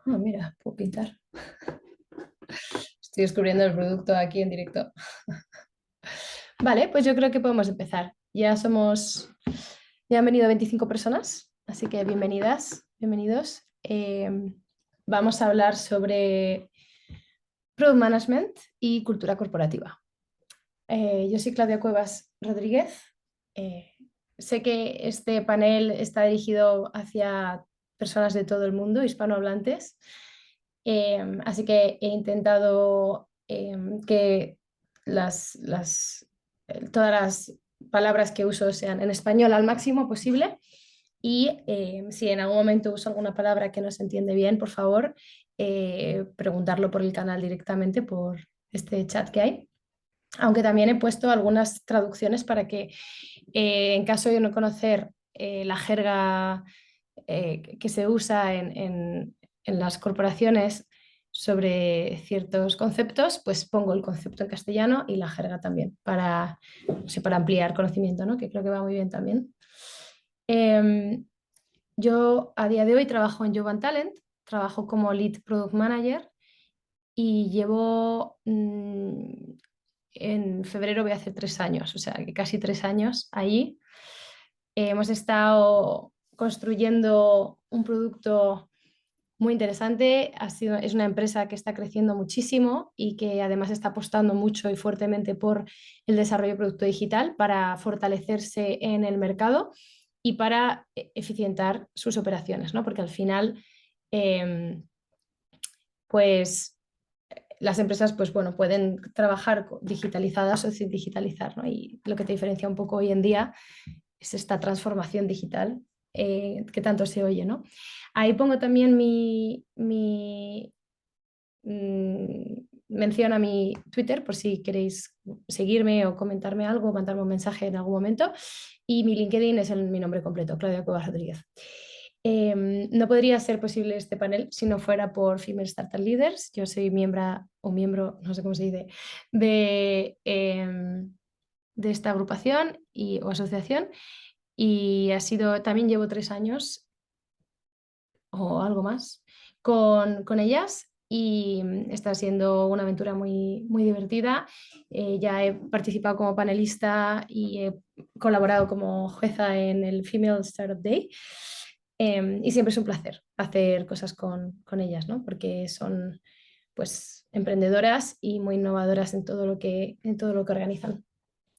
Ah, mira, puedo pintar. Estoy descubriendo el producto aquí en directo. Vale, pues yo creo que podemos empezar. Ya han venido 25 personas, así que bienvenidas, bienvenidos. Vamos a hablar sobre Product Management y cultura corporativa. Yo soy Claudia Cuevas Rodríguez. Eh, Sé que este panel está dirigido hacia personas de todo el mundo, hispanohablantes, así que he intentado que todas las palabras que uso sean en español al máximo posible y si en algún momento uso alguna palabra que no se entiende bien, por favor, preguntarlo por el canal directamente, por este chat que hay. Aunque también he puesto algunas traducciones para que en caso de no conocer la jerga que se usa en las corporaciones sobre ciertos conceptos, pues pongo el concepto en castellano y la jerga también para, no sé, para ampliar conocimiento, ¿no? Que creo que va muy bien también. Yo a día de hoy trabajo en Job and Talent, trabajo como Lead Product Manager y llevo en febrero voy a hacer 3 años, o sea que casi 3 años allí. Hemos estado construyendo un producto muy interesante. Es una empresa que está creciendo muchísimo y que además está apostando mucho y fuertemente por el desarrollo de producto digital para fortalecerse en el mercado y para eficientar sus operaciones, ¿no? Porque al final, eh, pues las empresas pues, bueno, pueden trabajar digitalizadas o sin digitalizar, ¿no? Y lo que te diferencia un poco hoy en día es esta transformación digital que tanto se oye, ¿no? Ahí pongo también mención a mi Twitter por si queréis seguirme o comentarme algo, mandarme un mensaje en algún momento. Y mi LinkedIn es mi nombre completo, Claudia Cuevas Rodríguez. No podría ser posible este panel si no fuera por Female Startup Leaders. Yo soy miembro, no sé cómo se dice, de esta agrupación o asociación y también llevo 3 años o algo más con ellas y está siendo una aventura muy, muy divertida. Ya he participado como panelista y he colaborado como jueza en el Female Startup Day. Y siempre es un placer hacer cosas con ellas, ¿no? Porque son pues emprendedoras y muy innovadoras en todo lo que organizan.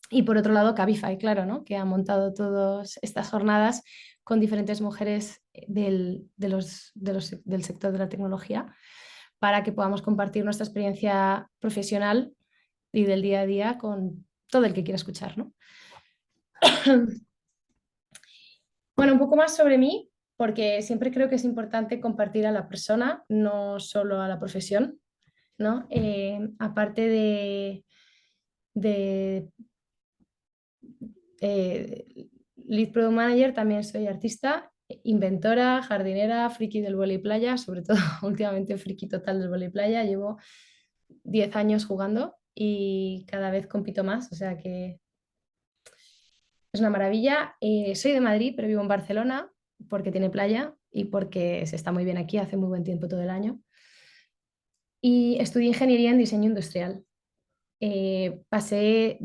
Y por otro lado, Cabify, claro, ¿no? Que ha montado todas estas jornadas con diferentes mujeres del sector de la tecnología para que podamos compartir nuestra experiencia profesional y del día a día con todo el que quiera escuchar, ¿no? Bueno, un poco más sobre mí, porque siempre creo que es importante compartir a la persona, no solo a la profesión, ¿no? Aparte de Lead Product Manager, también soy artista, inventora, jardinera, friki del vóley playa, sobre todo últimamente friki total del vóley playa. Llevo 10 años jugando y cada vez compito más, o sea que es una maravilla. Soy de Madrid, pero vivo en Barcelona porque tiene playa y porque se está muy bien aquí, hace muy buen tiempo todo el año. Y estudié ingeniería en diseño industrial. Pasé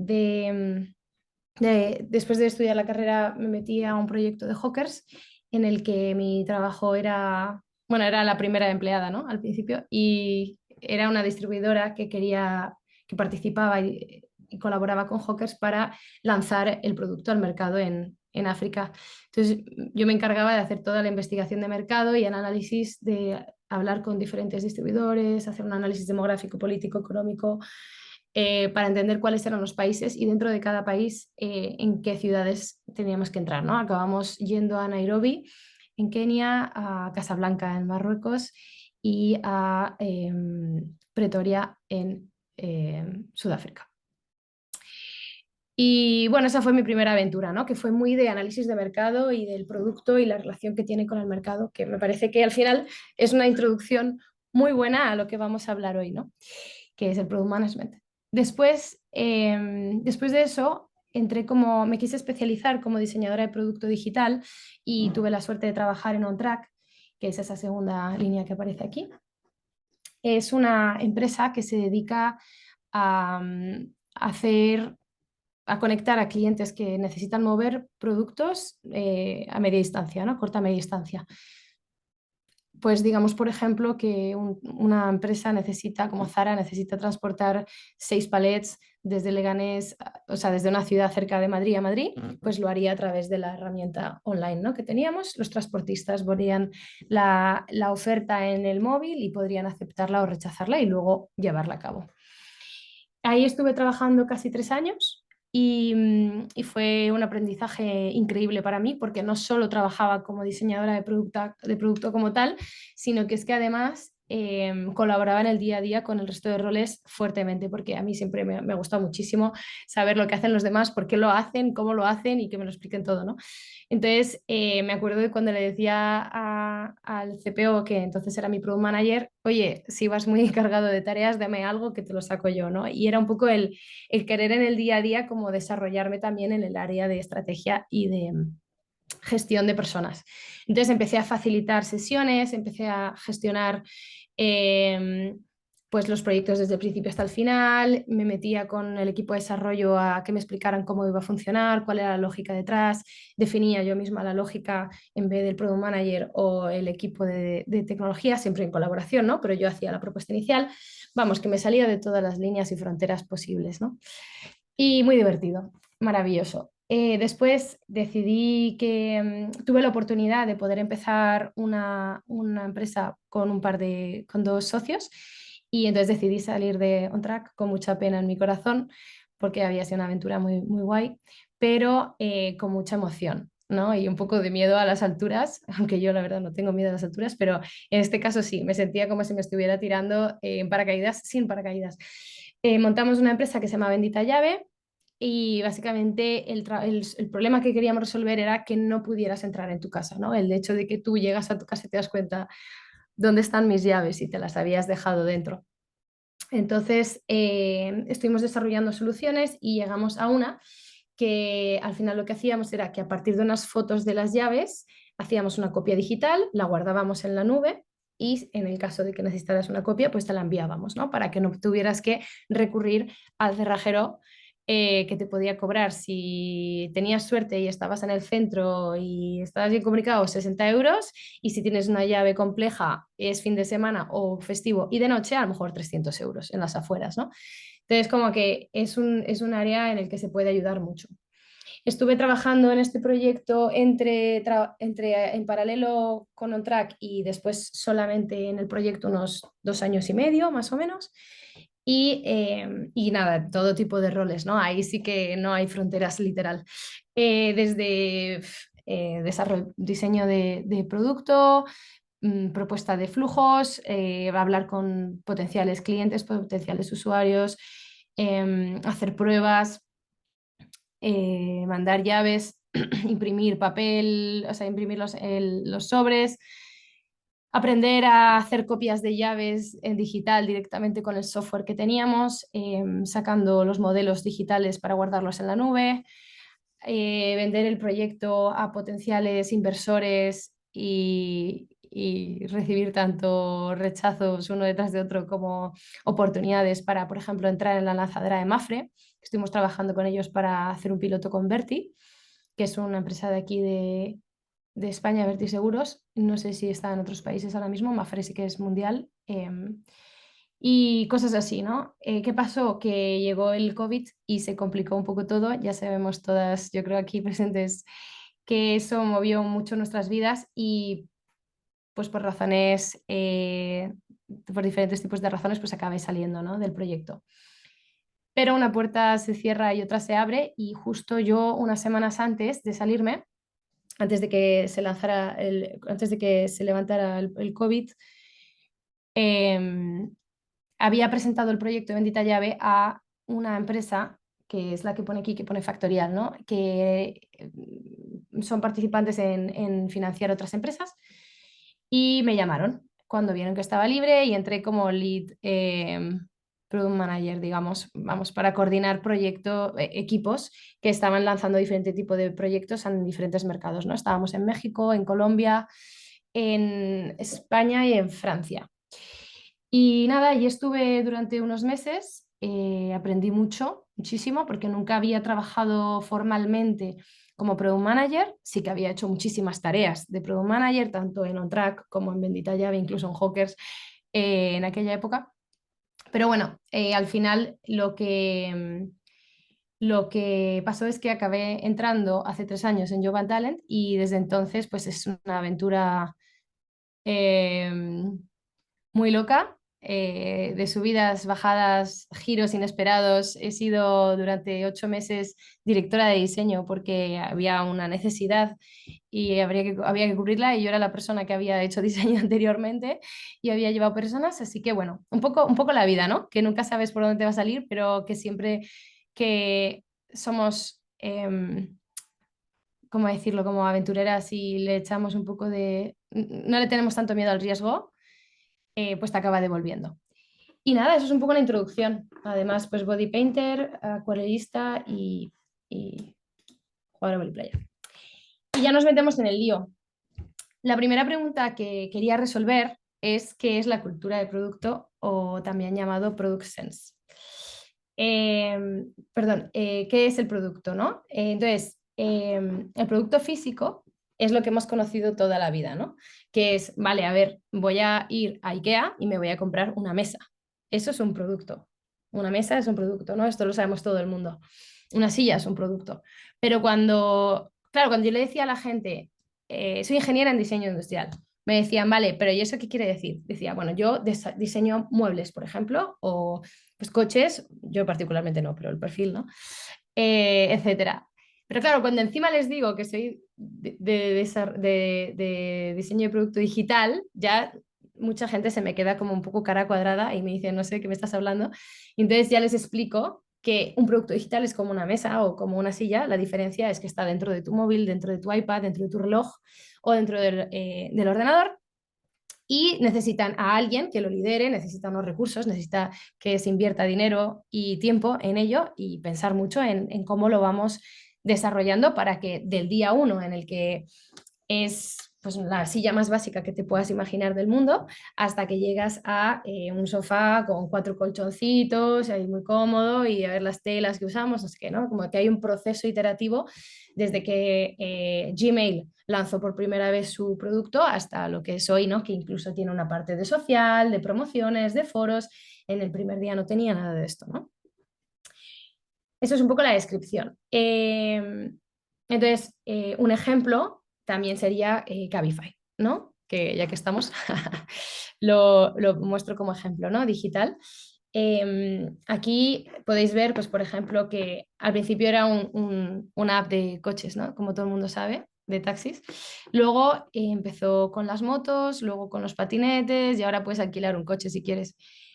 después de estudiar la carrera me metí a un proyecto de Hawkers en el que mi trabajo era, bueno, era la primera empleada, ¿no? Al principio y era una distribuidora que participaba y colaboraba con Hawkers para lanzar el producto al mercado en África. Entonces yo me encargaba de hacer toda la investigación de mercado y el análisis de hablar con diferentes distribuidores, hacer un análisis demográfico, político, económico, para entender cuáles eran los países y dentro de cada país en qué ciudades teníamos que entrar, ¿no? Acabamos yendo a Nairobi, en Kenia, a Casablanca, en Marruecos, y a Pretoria, en Sudáfrica. Y bueno, esa fue mi primera aventura, ¿no? Que fue muy de análisis de mercado y del producto y la relación que tiene con el mercado, que me parece que al final es una introducción muy buena a lo que vamos a hablar hoy, ¿no? Que es el Product Management. Después de eso, me quise especializar como diseñadora de producto digital y tuve la suerte de trabajar en OnTrack, que es esa segunda línea que aparece aquí. Es una empresa que se dedica a a conectar a clientes que necesitan mover productos a media distancia, ¿no? Corta media distancia. Pues digamos, por ejemplo, que una empresa necesita, como Zara, necesita transportar 6 palets desde Leganés, o sea, desde una ciudad cerca de Madrid a Madrid, pues lo haría a través de la herramienta online, ¿no?, que teníamos. Los transportistas verían la oferta en el móvil y podrían aceptarla o rechazarla y luego llevarla a cabo. Ahí estuve trabajando casi 3 años y fue un aprendizaje increíble para mí porque no solo trabajaba como diseñadora de producto como tal, sino que es que además colaboraba en el día a día con el resto de roles fuertemente, porque a mí siempre me ha gustado muchísimo saber lo que hacen los demás, por qué lo hacen, cómo lo hacen y que me lo expliquen todo, ¿no? Entonces, me acuerdo de cuando le decía al CPO, que entonces era mi product manager, oye, si vas muy cargado de tareas, dame algo que te lo saco yo, ¿no? Y era un poco el querer en el día a día como desarrollarme también en el área de estrategia y de gestión de personas. Entonces empecé a facilitar sesiones, empecé a gestionar pues los proyectos desde el principio hasta el final, me metía con el equipo de desarrollo a que me explicaran cómo iba a funcionar, cuál era la lógica detrás, definía yo misma la lógica en vez del product manager o el equipo de tecnología, siempre en colaboración, ¿no? Pero yo hacía la propuesta inicial, vamos, que me salía de todas las líneas y fronteras posibles, ¿no? Y muy divertido, maravilloso. Después decidí que tuve la oportunidad de poder empezar una empresa con 2 socios y entonces decidí salir de OnTrack con mucha pena en mi corazón porque había sido una aventura muy, muy guay, pero con mucha emoción, ¿no? Y un poco de miedo a las alturas, aunque yo la verdad no tengo miedo a las alturas, pero en este caso sí, me sentía como si me estuviera tirando en paracaídas sin paracaídas. Montamos una empresa que se llama Bendita Llave y básicamente el problema que queríamos resolver era que no pudieras entrar en tu casa, ¿no? El hecho de que tú llegas a tu casa y te das cuenta dónde están mis llaves y te las habías dejado dentro. Entonces, estuvimos desarrollando soluciones y llegamos a una que al final lo que hacíamos era que a partir de unas fotos de las llaves hacíamos una copia digital, la guardábamos en la nube y en el caso de que necesitaras una copia, pues te la enviábamos, ¿no? Para que no tuvieras que recurrir al cerrajero que te podía cobrar. Si tenías suerte y estabas en el centro y estabas bien comunicado, 60 euros, y si tienes una llave compleja, es fin de semana o festivo y de noche, a lo mejor 300 euros en las afueras, ¿no? Entonces, como que es un área en el que se puede ayudar mucho. Estuve trabajando en este proyecto en paralelo con OnTrack y después solamente en el proyecto unos 2 años y medio, más o menos. Y nada, todo tipo de roles, ¿no? Ahí sí que no hay fronteras literal. Desde diseño de producto, propuesta de flujos, hablar con potenciales clientes, potenciales usuarios, hacer pruebas, mandar llaves, imprimir papel, o sea, imprimir los sobres, aprender a hacer copias de llaves en digital directamente con el software que teníamos, sacando los modelos digitales para guardarlos en la nube, vender el proyecto a potenciales inversores y recibir tanto rechazos uno detrás de otro como oportunidades para, por ejemplo, entrar en la lanzadera de Mafre. Estuvimos trabajando con ellos para hacer un piloto con Verti, que es una empresa de aquí de España, Verti Seguros. No sé si está en otros países ahora mismo, Mafre sí que es mundial. Y cosas así, ¿no? ¿Qué pasó? Que llegó el COVID y se complicó un poco todo. Ya sabemos todas, yo creo aquí presentes, que eso movió mucho nuestras vidas y pues por razones, por diferentes tipos de razones, pues acabé saliendo, ¿no?, del proyecto. Pero una puerta se cierra y otra se abre y justo yo unas semanas antes de salirme, antes de que se lanzara antes de que se levantara el COVID, había presentado el proyecto de Bendita Llave a una empresa que es la que pone aquí, que pone Factorial, ¿no?, que son participantes en financiar otras empresas, y me llamaron cuando vieron que estaba libre y entré como lead product manager, digamos, vamos, para coordinar equipos que estaban lanzando diferente tipo de proyectos en diferentes mercados, ¿no? Estábamos en México, en Colombia, en España y en Francia. Y nada, y estuve durante unos meses, aprendí mucho, muchísimo, porque nunca había trabajado formalmente como Product Manager, sí que había hecho muchísimas tareas de Product Manager, tanto en OnTrack como en Bendita Llave, incluso en Hawkers, en aquella época. Pero bueno, al final lo que pasó es que acabé entrando hace 3 años en Job and Talent y desde entonces pues es una aventura eh, muy loca, de subidas, bajadas, giros inesperados. He sido durante 8 meses directora de diseño porque había una necesidad y había que cubrirla y yo era la persona que había hecho diseño anteriormente y había llevado personas, así que bueno, un poco la vida, ¿no? Que nunca sabes por dónde te va a salir, pero que siempre que somos... ¿cómo decirlo? Como aventureras y le echamos un poco de... no le tenemos tanto miedo al riesgo, pues te acaba devolviendo. Y nada, eso es un poco la introducción. Además, pues body painter, acuarelista y jugador de voleiplaya. Y ya nos metemos en el lío. La primera pregunta que quería resolver es qué es la cultura de producto o también llamado product sense. Perdón, ¿qué es el producto, no? Entonces, el producto físico es lo que hemos conocido toda la vida, ¿no? Que es, vale, a ver, voy a ir a IKEA y me voy a comprar una mesa. Eso es un producto. Una mesa es un producto, ¿no? Esto lo sabemos todo el mundo. Una silla es un producto. Pero claro, cuando yo le decía a la gente, soy ingeniera en diseño industrial, me decían, vale, pero ¿y eso qué quiere decir? Decía, bueno, yo diseño muebles, por ejemplo, o pues coches, yo particularmente no, pero el perfil, ¿no? Etcétera. Pero claro, cuando encima les digo que soy de diseño de producto digital, ya mucha gente se me queda como un poco cara cuadrada y me dice, no sé de qué me estás hablando. Y entonces ya les explico que un producto digital es como una mesa o como una silla. La diferencia es que está dentro de tu móvil, dentro de tu iPad, dentro de tu reloj o dentro del ordenador y necesitan a alguien que lo lidere, necesita unos recursos, necesita que se invierta dinero y tiempo en ello y pensar mucho en cómo lo vamos desarrollando para que del día uno en el que es pues, la silla más básica que te puedas imaginar del mundo, hasta que llegas a un sofá con 4 colchoncitos, ahí muy cómodo, y a ver las telas que usamos, no sé qué, ¿no? Como que hay un proceso iterativo desde que Gmail lanzó por primera vez su producto hasta lo que es hoy, ¿no? Que incluso tiene una parte de social, de promociones, de foros. En el primer día no tenía nada de esto, ¿no? Eso es un poco la descripción. Entonces, un ejemplo también sería Cabify, ¿no? Que ya que estamos, lo muestro como ejemplo, ¿no? Digital. Aquí podéis ver, pues, por ejemplo, que al principio era una app de coches, ¿no? Como todo el mundo sabe, de taxis. Luego empezó con las motos, luego con los patinetes y ahora puedes alquilar un coche si quieres.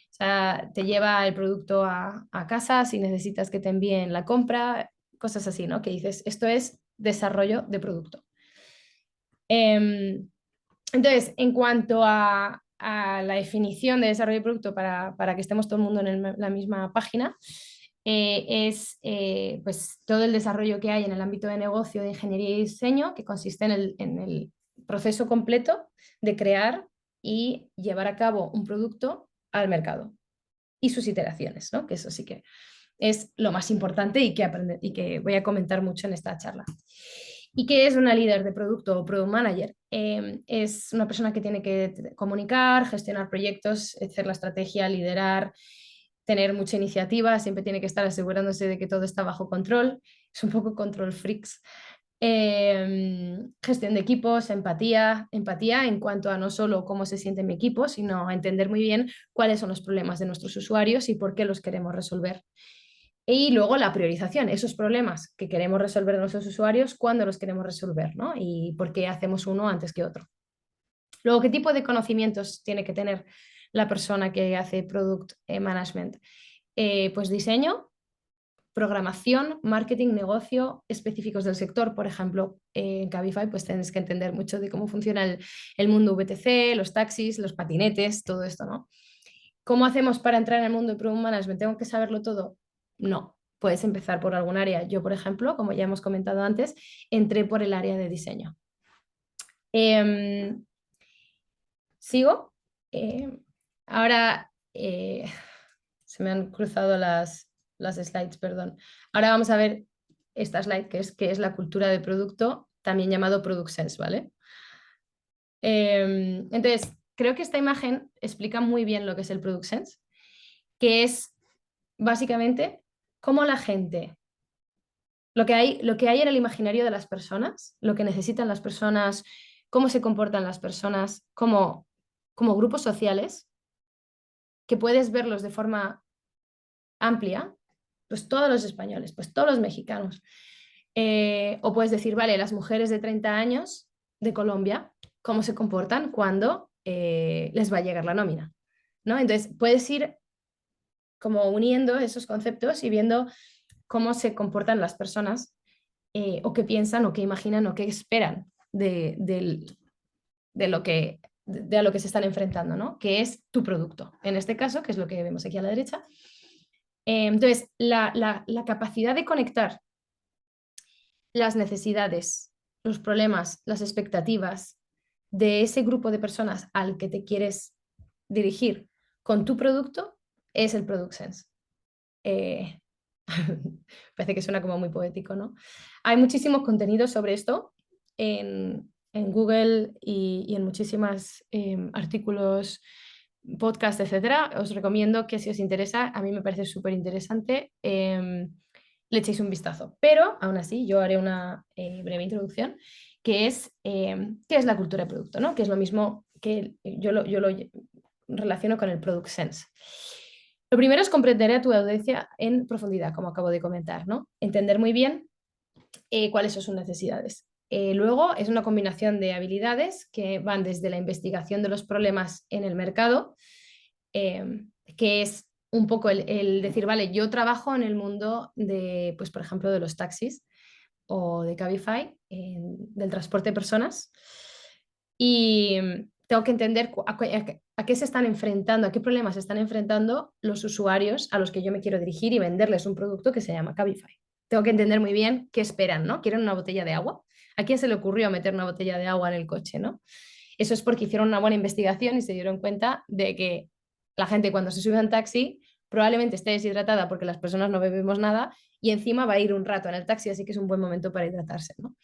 O sea, te lleva el producto a casa si necesitas que te envíen la compra, cosas así, ¿no? Que dices, esto es desarrollo de producto. Em, entonces, en cuanto a la definición de desarrollo de producto para que estemos todo el mundo en la misma página, es pues todo el desarrollo que hay en el ámbito de negocio de ingeniería y diseño, que consiste en el proceso completo de crear y llevar a cabo un producto al mercado y sus iteraciones, ¿no? Que eso sí que es lo más importante y y que voy a comentar mucho en esta charla. ¿Y qué es una líder de producto o product manager? Es una persona que tiene que comunicar, gestionar proyectos, hacer la estrategia, liderar, tener mucha iniciativa, siempre tiene que estar asegurándose de que todo está bajo control. Es un poco control freaks. Gestión de equipos, empatía en cuanto a no solo cómo se siente mi equipo, sino a entender muy bien cuáles son los problemas de nuestros usuarios y por qué los queremos resolver. Y luego la priorización, esos problemas que queremos resolver de nuestros usuarios, cuándo los queremos resolver, ¿no? Y por qué hacemos uno antes que otro. Luego, ¿qué tipo de conocimientos tiene que tener la persona que hace product management? Pues diseño, programación, marketing, negocio específicos del sector. Por ejemplo, en Cabify pues tienes que entender mucho de cómo funciona el mundo VTC, los taxis, los patinetes, todo esto, ¿no? ¿Cómo hacemos para entrar en el mundo de Product Management? ¿Tengo que saberlo todo? No. Puedes empezar por algún área. Yo, por ejemplo, como ya hemos comentado antes, entré por el área de diseño. sigo. Ahora se me han cruzado las slides, perdón. Ahora vamos a ver esta slide que es la cultura de producto, también llamado Product Sense, ¿vale? Entonces, creo que esta imagen explica muy bien lo que es el Product Sense, que es básicamente cómo la gente, lo que hay en el imaginario de las personas, lo que necesitan las personas, cómo se comportan las personas como grupos sociales, que puedes verlos de forma amplia, pues todos los españoles, pues todos los mexicanos. O puedes decir, vale, las mujeres de 30 años de Colombia, cómo se comportan cuando les va a llegar la nómina, ¿no? Entonces, puedes ir como uniendo esos conceptos y viendo cómo se comportan las personas o qué piensan o qué imaginan o qué esperan de lo que, de a lo que se están enfrentando, ¿no? Que es tu producto. En este caso, que es lo que vemos aquí a la derecha. Entonces, la capacidad de conectar las necesidades, los problemas, las expectativas de ese grupo de personas al que te quieres dirigir con tu producto es el Product Sense. Eh, parece que suena como muy poético, ¿no? Hay muchísimos contenidos sobre esto en Google y en muchísimos artículos, podcasts, etcétera. Os recomiendo que si os interesa, a mí me parece súper interesante, le echéis un vistazo. Pero aún así, yo haré una breve introducción, que es qué es la cultura de producto, ¿no? Que es lo mismo que yo lo relaciono con el Product Sense. Lo primero es comprender a tu audiencia en profundidad, como acabo de comentar, ¿no? Entender muy bien cuáles son sus necesidades. Luego es una combinación de habilidades que van desde la investigación de los problemas en el mercado, que es un poco el decir, vale, yo trabajo en el mundo de, pues por ejemplo, de los taxis o de Cabify, del transporte de personas, y tengo que entender a qué se están enfrentando, a qué problemas se están enfrentando los usuarios a los que yo me quiero dirigir y venderles un producto que se llama Cabify. Tengo que entender muy bien qué esperan, ¿no? ¿Quieren una botella de agua? ¿A quién se le ocurrió meter una botella de agua en el coche, ¿no? Eso es porque hicieron una buena investigación y se dieron cuenta de que la gente cuando se sube a un taxi probablemente esté deshidratada porque las personas no bebemos nada y encima va a ir un rato en el taxi, así que es un buen momento para hidratarse, ¿no?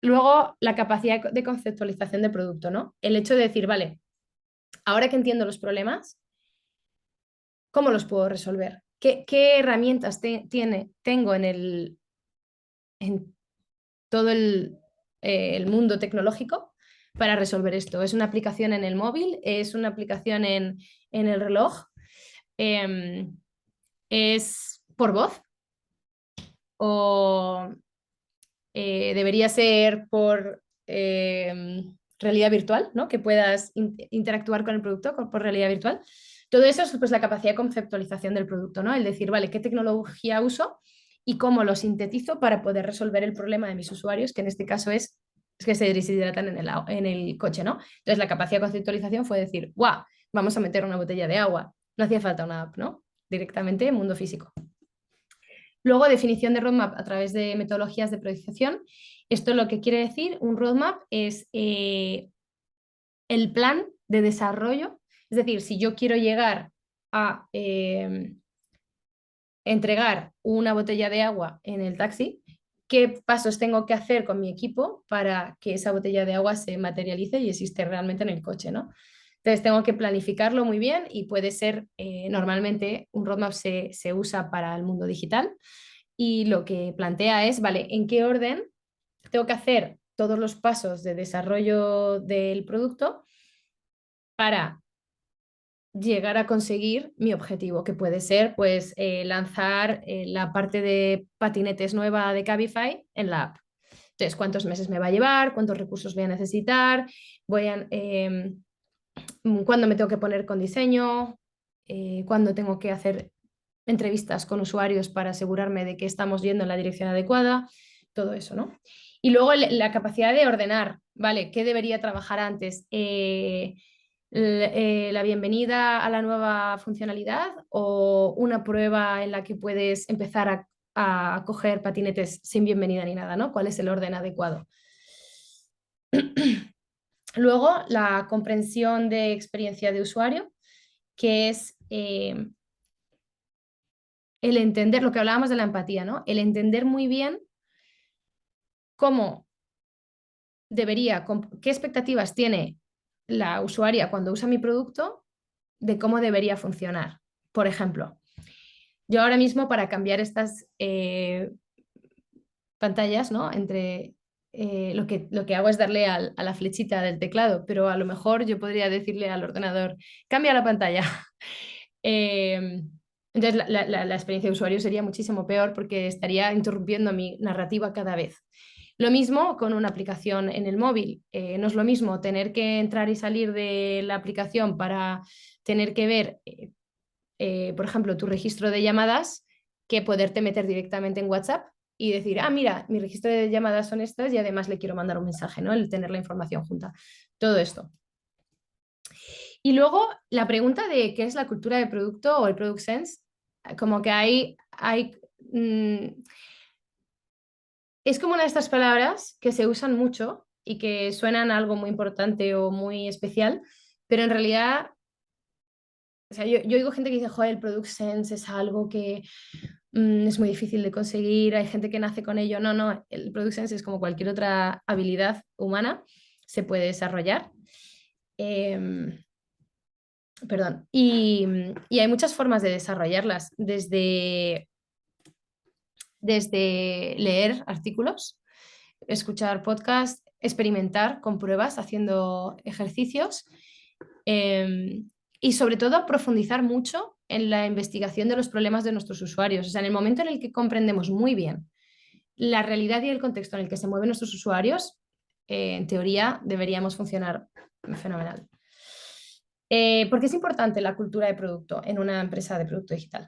Luego, la capacidad de conceptualización de producto, ¿no? El hecho de decir, vale, ahora que entiendo los problemas, ¿cómo los puedo resolver? ¿Qué herramientas tengo en todo el mundo tecnológico para resolver esto? ¿Es una aplicación en el móvil? ¿Es una aplicación en el reloj? ¿Es por voz? ¿O debería ser por realidad virtual, ¿no? Que puedas interactuar con el producto por realidad virtual? Todo eso es pues, la capacidad de conceptualización del producto, ¿no? El decir, vale, ¿qué tecnología uso y cómo lo sintetizo para poder resolver el problema de mis usuarios, que en este caso es que se deshidratan en el coche, ¿no? Entonces la capacidad de conceptualización fue decir, ¡guau! Vamos a meter una botella de agua. No hacía falta una app, ¿no? Directamente mundo físico. Luego, definición de roadmap a través de metodologías de priorización. Esto lo que quiere decir, un roadmap es el plan de desarrollo. Es decir, si yo quiero llegar a entregar una botella de agua en el taxi, ¿qué pasos tengo que hacer con mi equipo para que esa botella de agua se materialice y existe realmente en el coche, ¿no? Entonces tengo que planificarlo muy bien y puede ser, normalmente un roadmap se usa para el mundo digital y lo que plantea es, vale, ¿en qué orden tengo que hacer todos los pasos de desarrollo del producto para llegar a conseguir mi objetivo, que puede ser pues lanzar la parte de patinetes nueva de Cabify en la app? Entonces, ¿cuántos meses me va a llevar? ¿Cuántos recursos voy a necesitar? ¿Cuándo me tengo que poner con diseño? ¿Cuándo tengo que hacer entrevistas con usuarios para asegurarme de que estamos yendo en la dirección adecuada? Todo eso, ¿no? Y luego la capacidad de ordenar, ¿vale? ¿Qué debería trabajar antes? ¿La bienvenida a la nueva funcionalidad o una prueba en la que puedes empezar a coger patinetes sin bienvenida ni nada, ¿no? ¿Cuál es el orden adecuado? Luego, la comprensión de experiencia de usuario, que es el entender, lo que hablábamos de la empatía, ¿no? El entender muy bien cómo debería, qué expectativas tiene la usuaria cuando usa mi producto, de cómo debería funcionar. Por ejemplo, yo ahora mismo para cambiar estas pantallas, ¿no? Entre lo que hago es darle a la flechita del teclado, pero a lo mejor yo podría decirle al ordenador, cambia la pantalla. Eh, entonces la experiencia de usuario sería muchísimo peor porque estaría interrumpiendo mi narrativa cada vez. Lo mismo con una aplicación en el móvil. No es lo mismo tener que entrar y salir de la aplicación para tener que ver, por ejemplo, tu registro de llamadas, que poderte meter directamente en WhatsApp y decir, ah, mira, mi registro de llamadas son estas y además le quiero mandar un mensaje, ¿no? El tener la información junta. Todo esto. Y luego la pregunta de qué es la cultura de producto o el product sense, como que es como una de estas palabras que se usan mucho y que suenan a algo muy importante o muy especial, pero en realidad, o sea, yo oigo gente que dice, joder, el product sense es algo que es muy difícil de conseguir, hay gente que nace con ello. No, no, el product sense es como cualquier otra habilidad humana, se puede desarrollar. Em, Perdón. Y hay muchas formas de desarrollarlas, desde leer artículos, escuchar podcasts, experimentar con pruebas, haciendo ejercicios y sobre todo profundizar mucho en la investigación de los problemas de nuestros usuarios. O sea, en el momento en el que comprendemos muy bien la realidad y el contexto en el que se mueven nuestros usuarios, en teoría deberíamos funcionar fenomenal. ¿Por qué es importante la cultura de producto en una empresa de producto digital?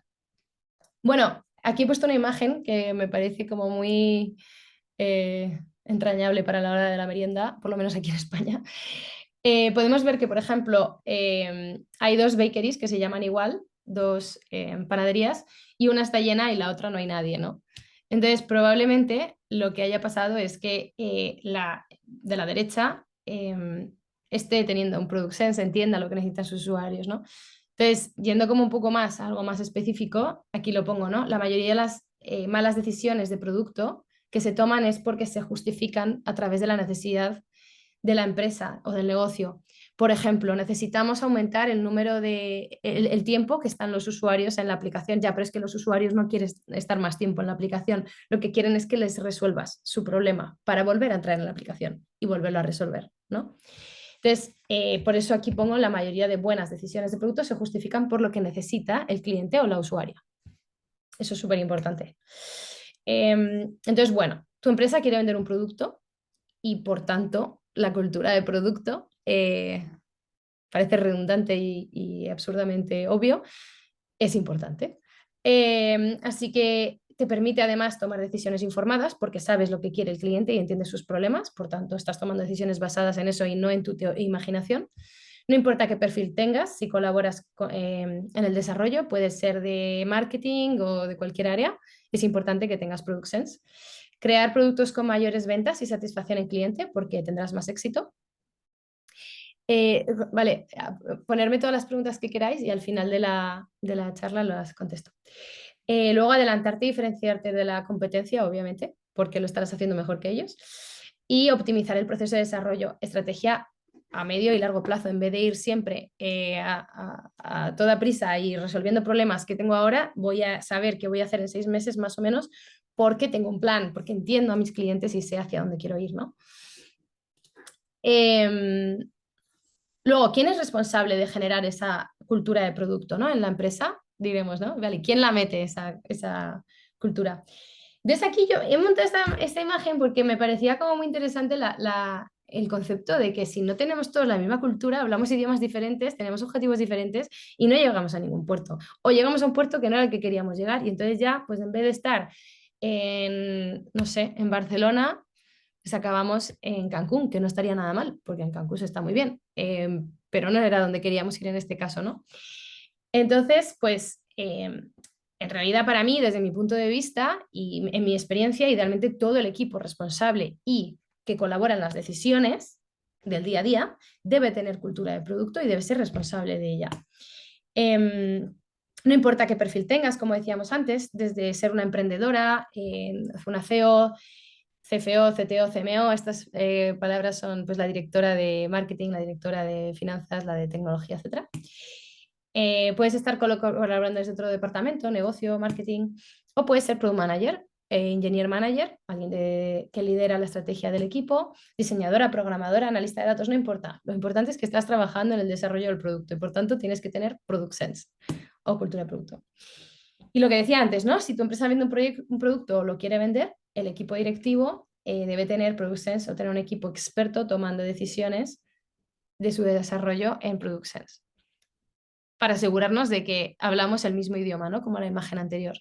Bueno, aquí he puesto una imagen que me parece como muy entrañable para la hora de la merienda, por lo menos aquí en España. Podemos ver que, por ejemplo, hay dos bakeries que se llaman igual, dos panaderías, y una está llena y la otra no hay nadie, ¿no? Entonces, probablemente lo que haya pasado es que la de la derecha esté teniendo un product sense, entienda lo que necesitan sus usuarios, ¿no? Entonces, yendo como un poco más a algo más específico, aquí lo pongo, ¿no? La mayoría de las malas decisiones de producto que se toman es porque se justifican a través de la necesidad de la empresa o del negocio. Por ejemplo, necesitamos aumentar el número de el tiempo que están los usuarios en la aplicación. Ya, pero es que los usuarios no quieren estar más tiempo en la aplicación. Lo que quieren es que les resuelvas su problema para volver a entrar en la aplicación y volverlo a resolver, ¿no? Entonces, por eso aquí pongo la mayoría de buenas decisiones de producto se justifican por lo que necesita el cliente o la usuaria. Eso es súper importante. Entonces, bueno, tu empresa quiere vender un producto y por tanto la cultura de producto parece redundante y absurdamente obvio, es importante. Así que te permite además tomar decisiones informadas porque sabes lo que quiere el cliente y entiendes sus problemas, por tanto estás tomando decisiones basadas en eso y no en tu imaginación. No importa qué perfil tengas, si colaboras en el desarrollo, puede ser de marketing o de cualquier área, es importante que tengas Product Sense. Crear productos con mayores ventas y satisfacción en cliente porque tendrás más éxito. Vale, ponerme todas las preguntas que queráis y al final de la charla las contesto. Luego adelantarte y diferenciarte de la competencia, obviamente, porque lo estarás haciendo mejor que ellos. Y optimizar el proceso de desarrollo, estrategia a medio y largo plazo, en vez de ir siempre a toda prisa y resolviendo problemas que tengo ahora, voy a saber qué voy a hacer en 6 meses más o menos, porque tengo un plan, porque entiendo a mis clientes y sé hacia dónde quiero ir, ¿no? Luego, ¿quién es responsable de generar esa cultura de producto, ¿no? En la empresa, diremos, ¿no? Vale, ¿quién la mete esa cultura? Desde aquí yo he montado esta imagen porque me parecía como muy interesante el concepto de que si no tenemos todos la misma cultura, hablamos idiomas diferentes, tenemos objetivos diferentes y no llegamos a ningún puerto. O llegamos a un puerto que no era el que queríamos llegar y entonces ya, pues en vez de estar en, no sé, en Barcelona, pues acabamos en Cancún, que no estaría nada mal, porque en Cancún se está muy bien, pero no era donde queríamos ir en este caso, ¿no? Entonces, pues en realidad para mí, desde mi punto de vista y en mi experiencia, idealmente todo el equipo responsable y que colabora en las decisiones del día a día, debe tener cultura de producto y debe ser responsable de ella. No importa qué perfil tengas, como decíamos antes, desde ser una emprendedora, una CEO, CFO, CTO, CMO, estas palabras son pues, la directora de marketing, la directora de finanzas, la de tecnología, etc. Puedes estar colaborando desde otro departamento, negocio, marketing, o puedes ser product manager, engineer manager, alguien que lidera la estrategia del equipo, diseñadora, programadora, analista de datos, no importa. Lo importante es que estás trabajando en el desarrollo del producto y por tanto tienes que tener product sense o cultura de producto. Y lo que decía antes, ¿no? Si tu empresa vende un producto o lo quiere vender, el equipo directivo debe tener product sense o tener un equipo experto tomando decisiones de su desarrollo en product sense para asegurarnos de que hablamos el mismo idioma, ¿no? Como la imagen anterior.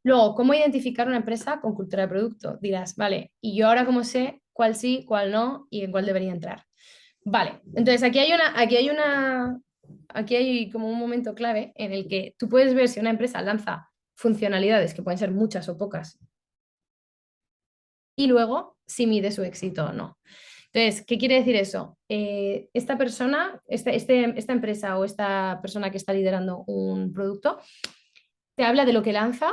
Luego, ¿cómo identificar una empresa con cultura de producto? Dirás, vale, ¿y yo ahora cómo sé cuál sí, cuál no y en cuál debería entrar? Vale, entonces aquí hay como un momento clave en el que tú puedes ver si una empresa lanza funcionalidades, que pueden ser muchas o pocas, y luego si mide su éxito o no. Entonces, ¿qué quiere decir eso? Esta persona, esta empresa o esta persona que está liderando un producto, te habla de lo que lanza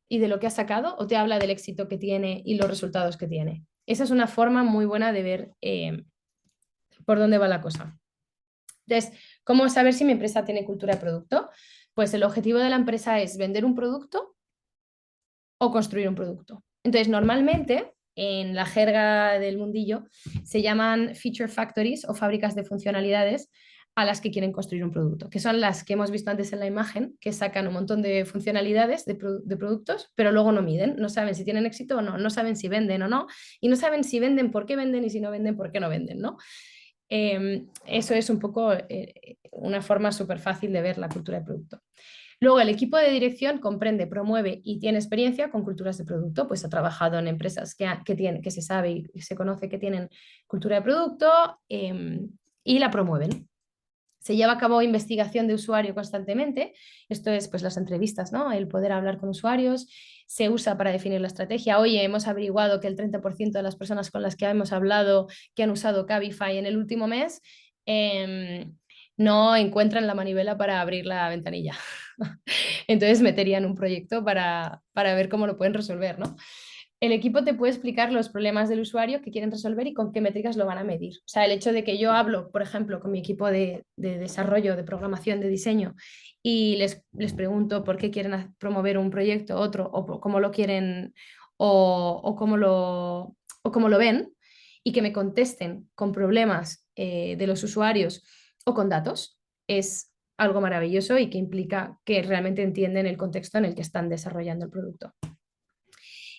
y de lo que ha sacado o te habla del éxito que tiene y los resultados que tiene. Esa es una forma muy buena de ver por dónde va la cosa. Entonces, ¿cómo saber si mi empresa tiene cultura de producto? Pues el objetivo de la empresa es vender un producto o construir un producto. Entonces, normalmente, en la jerga del mundillo, se llaman feature factories o fábricas de funcionalidades a las que quieren construir un producto, que son las que hemos visto antes en la imagen, que sacan un montón de funcionalidades de productos, pero luego no miden, no saben si tienen éxito o no, no saben si venden o no, y no saben si venden por qué venden y si no venden por qué no venden, ¿no? Eso es un poco una forma súper fácil de ver la cultura de producto. Luego, el equipo de dirección comprende, promueve y tiene experiencia con culturas de producto, pues ha trabajado en empresas que se sabe y se conoce que tienen cultura de producto y la promueven. Se lleva a cabo investigación de usuario constantemente, esto es pues las entrevistas, ¿no? El poder hablar con usuarios, se usa para definir la estrategia. Oye, hemos averiguado que el 30% de las personas con las que hemos hablado que han usado Cabify en el último mes no encuentran la manivela para abrir la ventanilla. Entonces meterían un proyecto para ver cómo lo pueden resolver, ¿no? El equipo te puede explicar los problemas del usuario que quieren resolver y con qué métricas lo van a medir. O sea, el hecho de que yo hablo, por ejemplo, con mi equipo de desarrollo, de programación, de diseño, y les pregunto por qué quieren promover un proyecto, otro, o cómo lo quieren, o cómo lo ven, y que me contesten con problemas de los usuarios o con datos, es algo maravilloso y que implica que realmente entienden el contexto en el que están desarrollando el producto.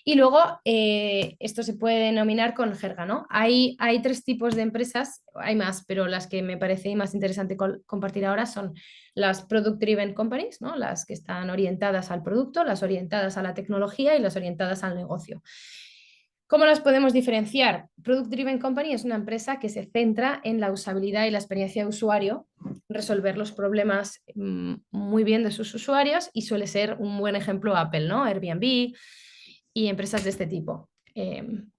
Y luego esto se puede denominar con jerga, ¿no? Hay 3 tipos de empresas, hay más, pero las que me parece más interesante compartir ahora son las Product Driven Companies, ¿no? Las que están orientadas al producto, las orientadas a la tecnología y las orientadas al negocio. ¿Cómo las podemos diferenciar? Product Driven Company es una empresa que se centra en la usabilidad y la experiencia de usuario, resolver los problemas muy bien de sus usuarios y suele ser un buen ejemplo Apple, ¿no? Airbnb y empresas de este tipo.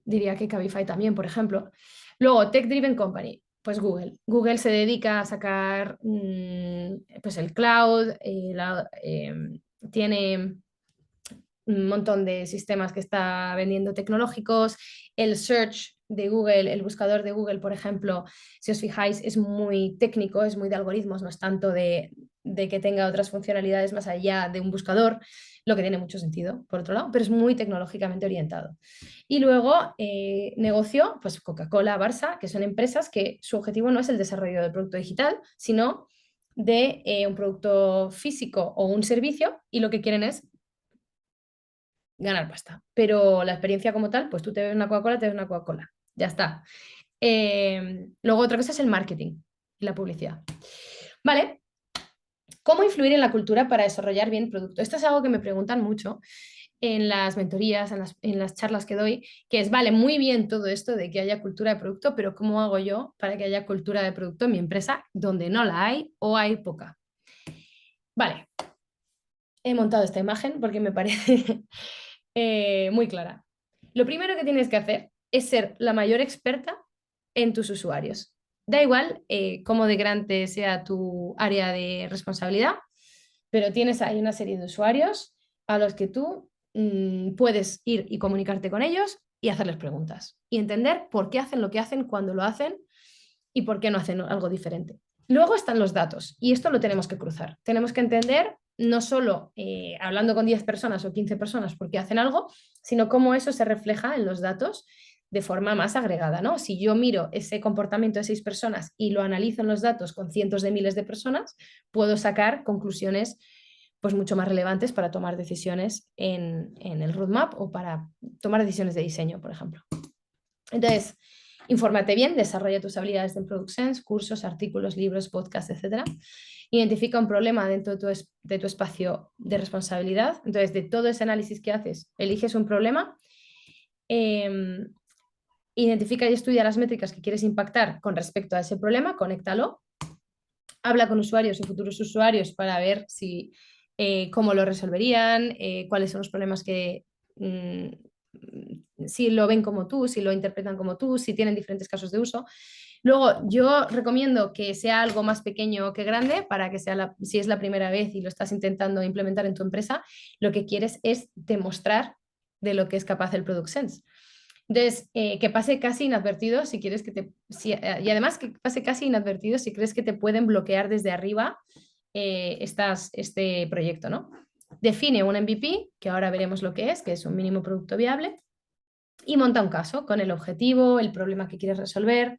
Diría que Cabify también, por ejemplo. Luego, Tech Driven Company, pues Google. Google se dedica a sacar pues el cloud, tiene un montón de sistemas que está vendiendo tecnológicos. El search de Google, el buscador de Google, por ejemplo, si os fijáis, es muy técnico, es muy de algoritmos, no es tanto de que tenga otras funcionalidades más allá de un buscador, lo que tiene mucho sentido, por otro lado, pero es muy tecnológicamente orientado. Y luego, negocio, pues Coca-Cola, Barça, que son empresas que su objetivo no es el desarrollo del producto digital, sino de un producto físico o un servicio, y lo que quieren es ganar pasta. Pero la experiencia como tal, pues tú te ves una Coca-Cola, te ves una Coca-Cola. Ya está. Luego otra cosa es el marketing y la publicidad. Vale. ¿Cómo influir en la cultura para desarrollar bien el producto? Esto es algo que me preguntan mucho en las mentorías, en las charlas que doy, que es, vale, muy bien todo esto de que haya cultura de producto, pero ¿cómo hago yo para que haya cultura de producto en mi empresa donde no la hay o hay poca? Vale, he montado esta imagen porque me parece muy clara. Lo primero que tienes que hacer es ser la mayor experta en tus usuarios. Da igual cómo de grande sea tu área de responsabilidad, pero tienes ahí una serie de usuarios a los que tú puedes ir y comunicarte con ellos y hacerles preguntas y entender por qué hacen lo que hacen, cuándo lo hacen y por qué no hacen algo diferente. Luego están los datos y esto lo tenemos que cruzar. Tenemos que entender no solo hablando con 10 personas o 15 personas por qué hacen algo, sino cómo eso se refleja en los datos de forma más agregada, ¿no? Si yo miro ese comportamiento de 6 personas y lo analizo en los datos con cientos de miles de personas, puedo sacar conclusiones pues mucho más relevantes para tomar decisiones en el roadmap o para tomar decisiones de diseño, por ejemplo. Entonces, infórmate bien, desarrolla tus habilidades en Product Sense, cursos, artículos, libros, podcasts, etc. Identifica un problema dentro de tu espacio de responsabilidad. Entonces, de todo ese análisis que haces, eliges un problema, identifica y estudia las métricas que quieres impactar con respecto a ese problema, conéctalo, habla con usuarios y futuros usuarios para ver si, cómo lo resolverían, cuáles son los problemas que si lo ven como tú, si lo interpretan como tú, si tienen diferentes casos de uso. Luego, yo recomiendo que sea algo más pequeño que grande para que sea si es la primera vez y lo estás intentando implementar en tu empresa, lo que quieres es demostrar de lo que es capaz el Product Sense. Entonces, que pase casi inadvertido si quieres que y además que pase casi inadvertido si crees que te pueden bloquear desde arriba este proyecto, ¿no? Define un MVP, que ahora veremos lo que es un mínimo producto viable, y monta un caso con el objetivo, el problema que quieres resolver,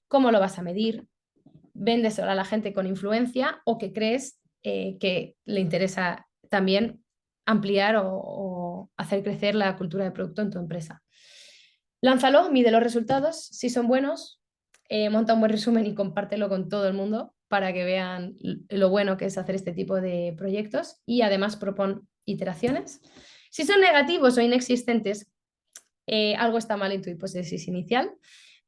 cómo lo vas a medir, véndeselo a la gente con influencia o que crees que le interesa también ampliar o hacer crecer la cultura de producto en tu empresa. Lánzalo, mide los resultados, si son buenos, monta un buen resumen y compártelo con todo el mundo para que vean lo bueno que es hacer este tipo de proyectos y además propon iteraciones. Si son negativos o inexistentes, algo está mal en tu hipótesis inicial,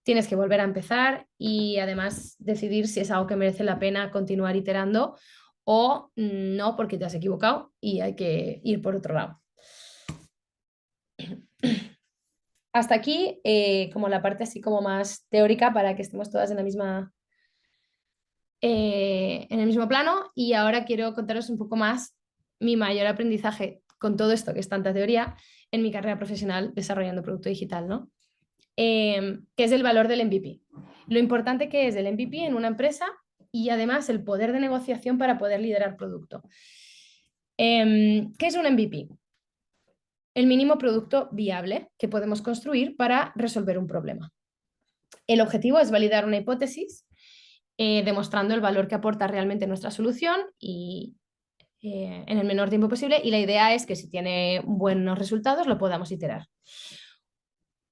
tienes que volver a empezar y además decidir si es algo que merece la pena continuar iterando o no porque te has equivocado y hay que ir por otro lado. Hasta aquí como la parte así como más teórica para que estemos todas en en el mismo plano y ahora quiero contaros un poco más mi mayor aprendizaje con todo esto que es tanta teoría en mi carrera profesional desarrollando producto digital, ¿no? Que es el valor del MVP. Lo importante que es el MVP en una empresa y además el poder de negociación para poder liderar producto. ¿Qué es un MVP? El mínimo producto viable que podemos construir para resolver un problema. El objetivo es validar una hipótesis demostrando el valor que aporta realmente nuestra solución y en el menor tiempo posible y la idea es que si tiene buenos resultados lo podamos iterar.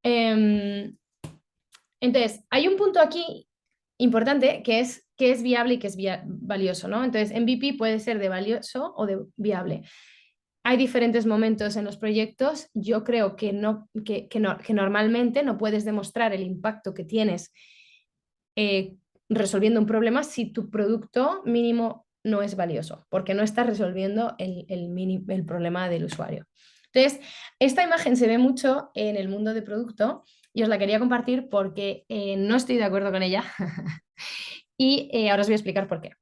Entonces, hay un punto aquí importante que es viable y que es valioso, ¿no? Entonces, MVP puede ser de valioso o de viable. Hay diferentes momentos en los proyectos. Yo creo que normalmente no puedes demostrar el impacto que tienes resolviendo un problema si tu producto mínimo no es valioso, porque no estás resolviendo el problema del usuario. Entonces, esta imagen se ve mucho en el mundo de producto y os la quería compartir porque no estoy de acuerdo con ella y ahora os voy a explicar por qué.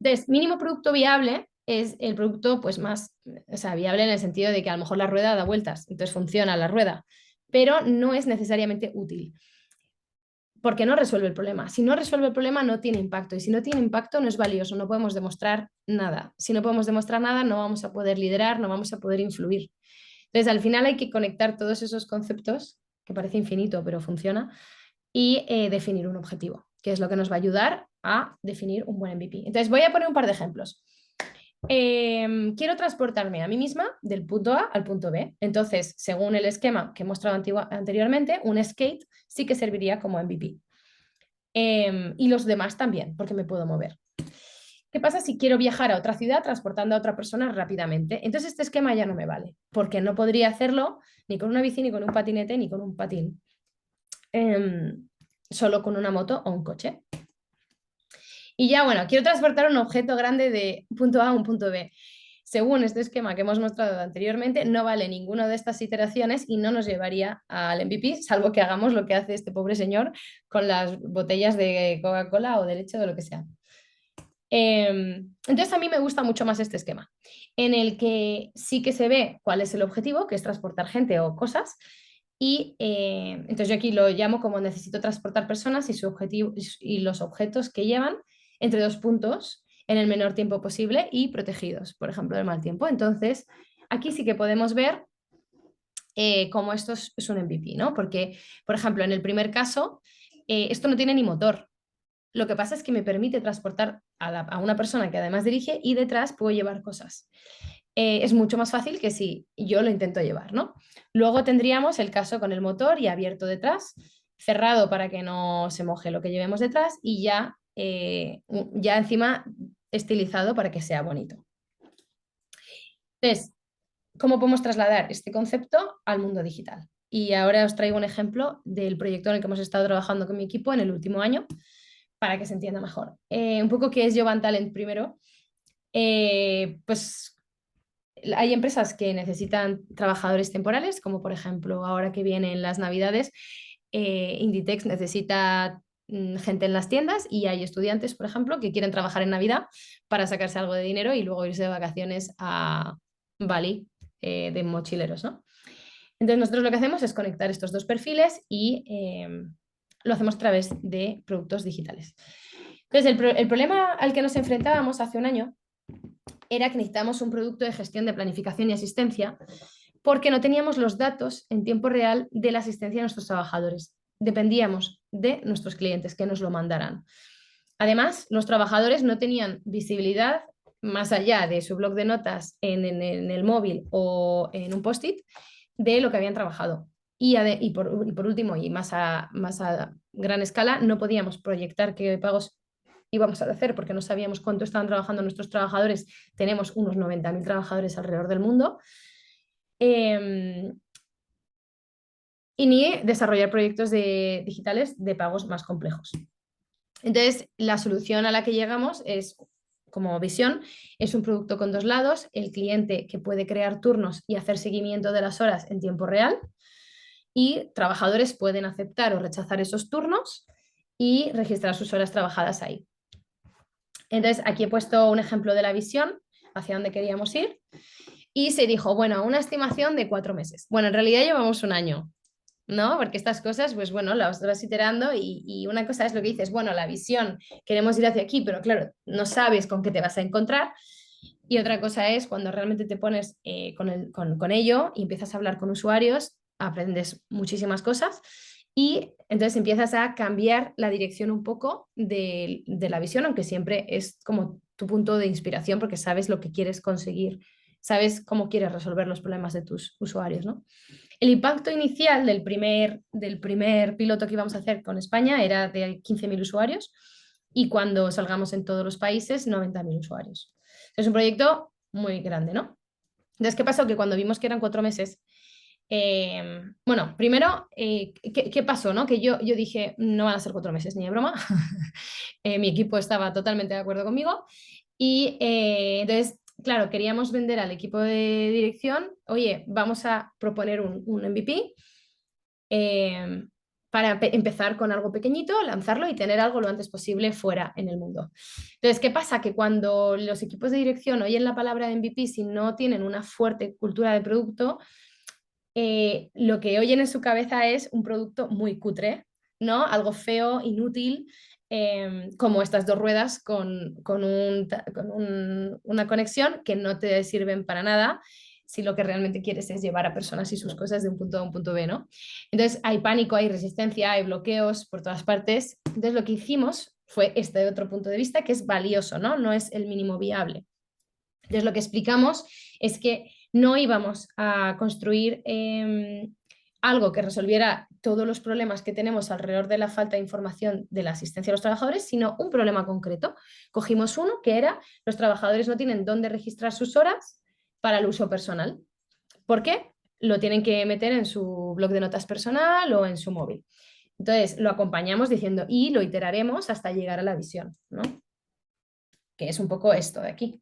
Entonces, mínimo producto viable es el producto pues más, o sea, viable en el sentido de que a lo mejor la rueda da vueltas, entonces funciona la rueda, pero no es necesariamente útil porque no resuelve el problema. Si no resuelve el problema, no tiene impacto. Y si no tiene impacto, no es valioso, no podemos demostrar nada. Si no podemos demostrar nada, no vamos a poder liderar, no vamos a poder influir. Entonces, al final hay que conectar todos esos conceptos, que parece infinito, pero funciona, y definir un objetivo, que es lo que nos va a ayudar a definir un buen MVP. Entonces, voy a poner un par de ejemplos. Quiero transportarme a mí misma del punto A al punto B. Entonces, según el esquema que he mostrado anteriormente, un skate sí que serviría como MVP. Y los demás también, porque me puedo mover. ¿Qué pasa si quiero viajar a otra ciudad transportando a otra persona rápidamente? Entonces este esquema ya no me vale, porque no podría hacerlo ni con una bici, ni con un patinete, ni con un patín. Solo con una moto o un coche. Y ya, bueno, quiero transportar un objeto grande de punto A a un punto B. según este esquema que hemos mostrado anteriormente, no vale ninguna de estas iteraciones y no nos llevaría al MVP, salvo que hagamos lo que hace este pobre señor con las botellas de Coca-Cola o de leche o de lo que sea. Entonces a mí me gusta mucho más este esquema, en el que sí que se ve cuál es el objetivo, que es transportar gente o cosas, y entonces yo aquí lo llamo como necesito transportar personas y, su objetivo, y los objetos que llevan entre dos puntos en el menor tiempo posible y protegidos, por ejemplo, del mal tiempo. Entonces aquí sí que podemos ver cómo esto es un MVP, ¿no? Porque, por ejemplo, en el primer caso, esto no tiene ni motor. Lo que pasa es que me permite transportar a una persona que además dirige y detrás puedo llevar cosas. Es mucho más fácil que si yo lo intento llevar, ¿no? Luego tendríamos el caso con el motor y abierto detrás, cerrado para que no se moje lo que llevemos detrás y ya encima estilizado para que sea bonito. Entonces, ¿cómo podemos trasladar este concepto al mundo digital? Y ahora os traigo un ejemplo del proyecto en el que hemos estado trabajando con mi equipo en el último año para que se entienda mejor. Un poco qué es Jovan Talent primero. Pues hay empresas que necesitan trabajadores temporales, como por ejemplo ahora que vienen las Navidades, Inditex necesita gente en las tiendas y hay estudiantes, por ejemplo, que quieren trabajar en Navidad para sacarse algo de dinero y luego irse de vacaciones a Bali de mochileros, ¿no? Entonces nosotros lo que hacemos es conectar estos dos perfiles y lo hacemos a través de productos digitales. Entonces el problema al que nos enfrentábamos hace un año era que necesitábamos un producto de gestión de planificación y asistencia porque no teníamos los datos en tiempo real de la asistencia de nuestros trabajadores. Dependíamos de nuestros clientes que nos lo mandaran. Además, los trabajadores no tenían visibilidad más allá de su blog de notas en el móvil o en un post-it de lo que habían trabajado. Y por último, y más a gran escala, no podíamos proyectar qué pagos íbamos a hacer porque no sabíamos cuánto estaban trabajando nuestros trabajadores. Tenemos unos 90.000 trabajadores alrededor del mundo. Y ni desarrollar proyectos digitales de pagos más complejos. Entonces, la solución a la que llegamos es, como visión, es un producto con dos lados, el cliente que puede crear turnos y hacer seguimiento de las horas en tiempo real, y trabajadores pueden aceptar o rechazar esos turnos y registrar sus horas trabajadas ahí. Entonces, aquí he puesto un ejemplo de la visión, hacia dónde queríamos ir, y se dijo, bueno, una estimación de 4 meses. Bueno, en realidad llevamos un año, ¿no? Porque estas cosas, pues bueno, las vas iterando y una cosa es lo que dices, bueno, la visión, queremos ir hacia aquí, pero claro, no sabes con qué te vas a encontrar. Y otra cosa es cuando realmente te pones con ello y empiezas a hablar con usuarios, aprendes muchísimas cosas y entonces empiezas a cambiar la dirección un poco de la visión, aunque siempre es como tu punto de inspiración porque sabes lo que quieres conseguir, sabes cómo quieres resolver los problemas de tus usuarios, ¿no? El impacto inicial del primer piloto que íbamos a hacer con España era de 15.000 usuarios y cuando salgamos en todos los países, 90.000 usuarios. Es un proyecto muy grande, ¿no? Entonces, ¿qué pasó? Que cuando vimos que eran 4 meses, bueno, primero, ¿qué pasó? ¿No? Que yo dije, no van a ser 4 meses, ni de broma. Mi equipo estaba totalmente de acuerdo conmigo y entonces, claro, queríamos vender al equipo de dirección, oye, vamos a proponer un MVP para empezar con algo pequeñito, lanzarlo y tener algo lo antes posible fuera en el mundo. Entonces, ¿qué pasa? Que cuando los equipos de dirección oyen la palabra de MVP, si no tienen una fuerte cultura de producto, lo que oyen en su cabeza es un producto muy cutre, ¿no? Algo feo, inútil, como estas dos ruedas con una conexión que no te sirven para nada si lo que realmente quieres es llevar a personas y sus cosas de un punto A a un punto B, ¿no? Entonces hay pánico, hay resistencia, hay bloqueos por todas partes. Entonces lo que hicimos fue este otro punto de vista que es valioso, ¿no? No es el mínimo viable. Entonces lo que explicamos es que no íbamos a construir algo que resolviera todos los problemas que tenemos alrededor de la falta de información de la asistencia a los trabajadores, sino un problema concreto. Cogimos uno que era los trabajadores no tienen dónde registrar sus horas para el uso personal. ¿Por qué? Lo tienen que meter en su blog de notas personal o en su móvil. Entonces lo acompañamos diciendo y lo iteraremos hasta llegar a la visión, ¿no? Que es un poco esto de aquí.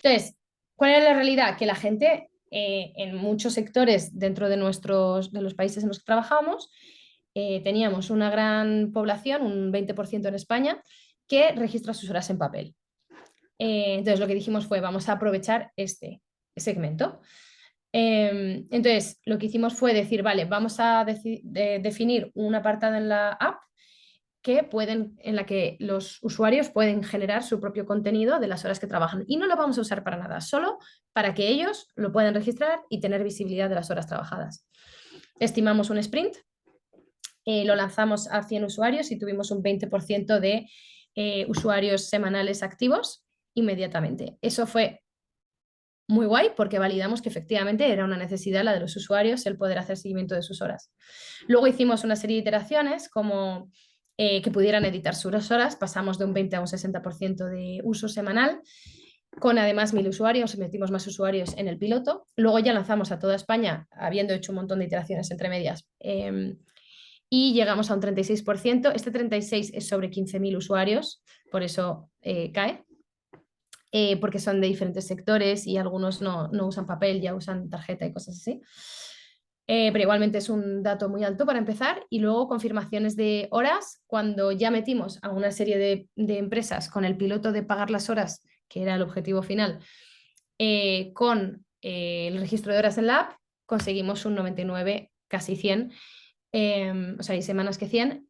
Entonces, ¿Cuál era la realidad? Que la gente en muchos sectores dentro de los países en los que trabajamos, teníamos una gran población, un 20% en España, que registra sus horas en papel. Entonces lo que dijimos fue, vamos a aprovechar este segmento. Entonces lo que hicimos fue decir, vale, vamos a definir un apartado en la app en la que los usuarios pueden generar su propio contenido de las horas que trabajan. Y no lo vamos a usar para nada, solo para que ellos lo puedan registrar y tener visibilidad de las horas trabajadas. Estimamos un sprint, lo lanzamos a 100 usuarios y tuvimos un 20% de usuarios semanales activos inmediatamente. Eso fue muy guay porque validamos que efectivamente era una necesidad la de los usuarios el poder hacer seguimiento de sus horas. Luego hicimos una serie de iteraciones como que pudieran editar sus horas, pasamos de un 20 a un 60% de uso semanal, con además 1000 usuarios, metimos más usuarios en el piloto. Luego ya lanzamos a toda España, habiendo hecho un montón de iteraciones entre medias, y llegamos a un 36%. Este 36% es sobre 15.000 usuarios, por eso cae. Porque son de diferentes sectores y algunos no usan papel, ya usan tarjeta y cosas así. Pero igualmente es un dato muy alto para empezar. Y luego confirmaciones de horas, cuando ya metimos a una serie de empresas con el piloto de pagar las horas, que era el objetivo final, con el registro de horas en la app, conseguimos un 99, casi 100, o sea, hay semanas que 100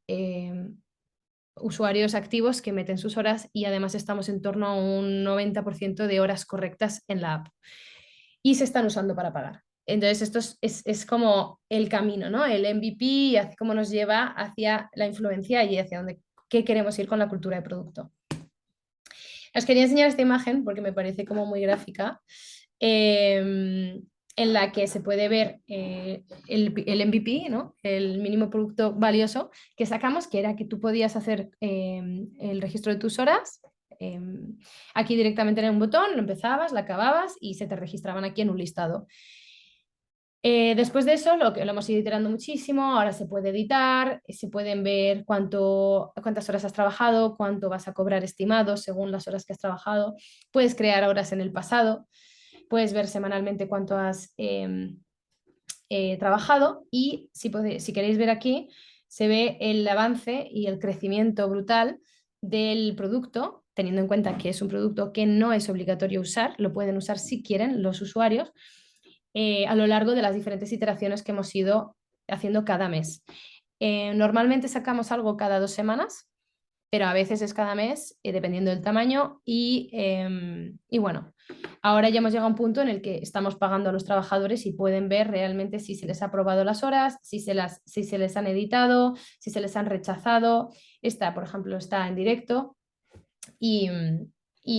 usuarios activos que meten sus horas y además estamos en torno a un 90% de horas correctas en la app y se están usando para pagar. Entonces, esto es como el camino, ¿no? El MVP y hacia cómo nos lleva hacia la influencia y hacia dónde qué queremos ir con la cultura de producto. Os quería enseñar esta imagen porque me parece como muy gráfica, en la que se puede ver el MVP, ¿no? El mínimo producto valioso que sacamos, que era que tú podías hacer el registro de tus horas. Aquí directamente en un botón, lo empezabas, lo acababas y se te registraban aquí en un listado. Después de eso, lo hemos ido iterando muchísimo, ahora se puede editar, se pueden ver cuántas horas has trabajado, cuánto vas a cobrar estimado según las horas que has trabajado, puedes crear horas en el pasado, puedes ver semanalmente cuánto has trabajado y si queréis ver aquí, se ve el avance y el crecimiento brutal del producto, teniendo en cuenta que es un producto que no es obligatorio usar, lo pueden usar si quieren los usuarios, a lo largo de las diferentes iteraciones que hemos ido haciendo cada mes. Normalmente sacamos algo cada 2 semanas, pero a veces es cada mes, dependiendo del tamaño. Y bueno, ahora ya hemos llegado a un punto en el que estamos pagando a los trabajadores y pueden ver realmente si se les ha aprobado las horas, si se les han editado, si se les han rechazado. Esta, por ejemplo, está en directo. Y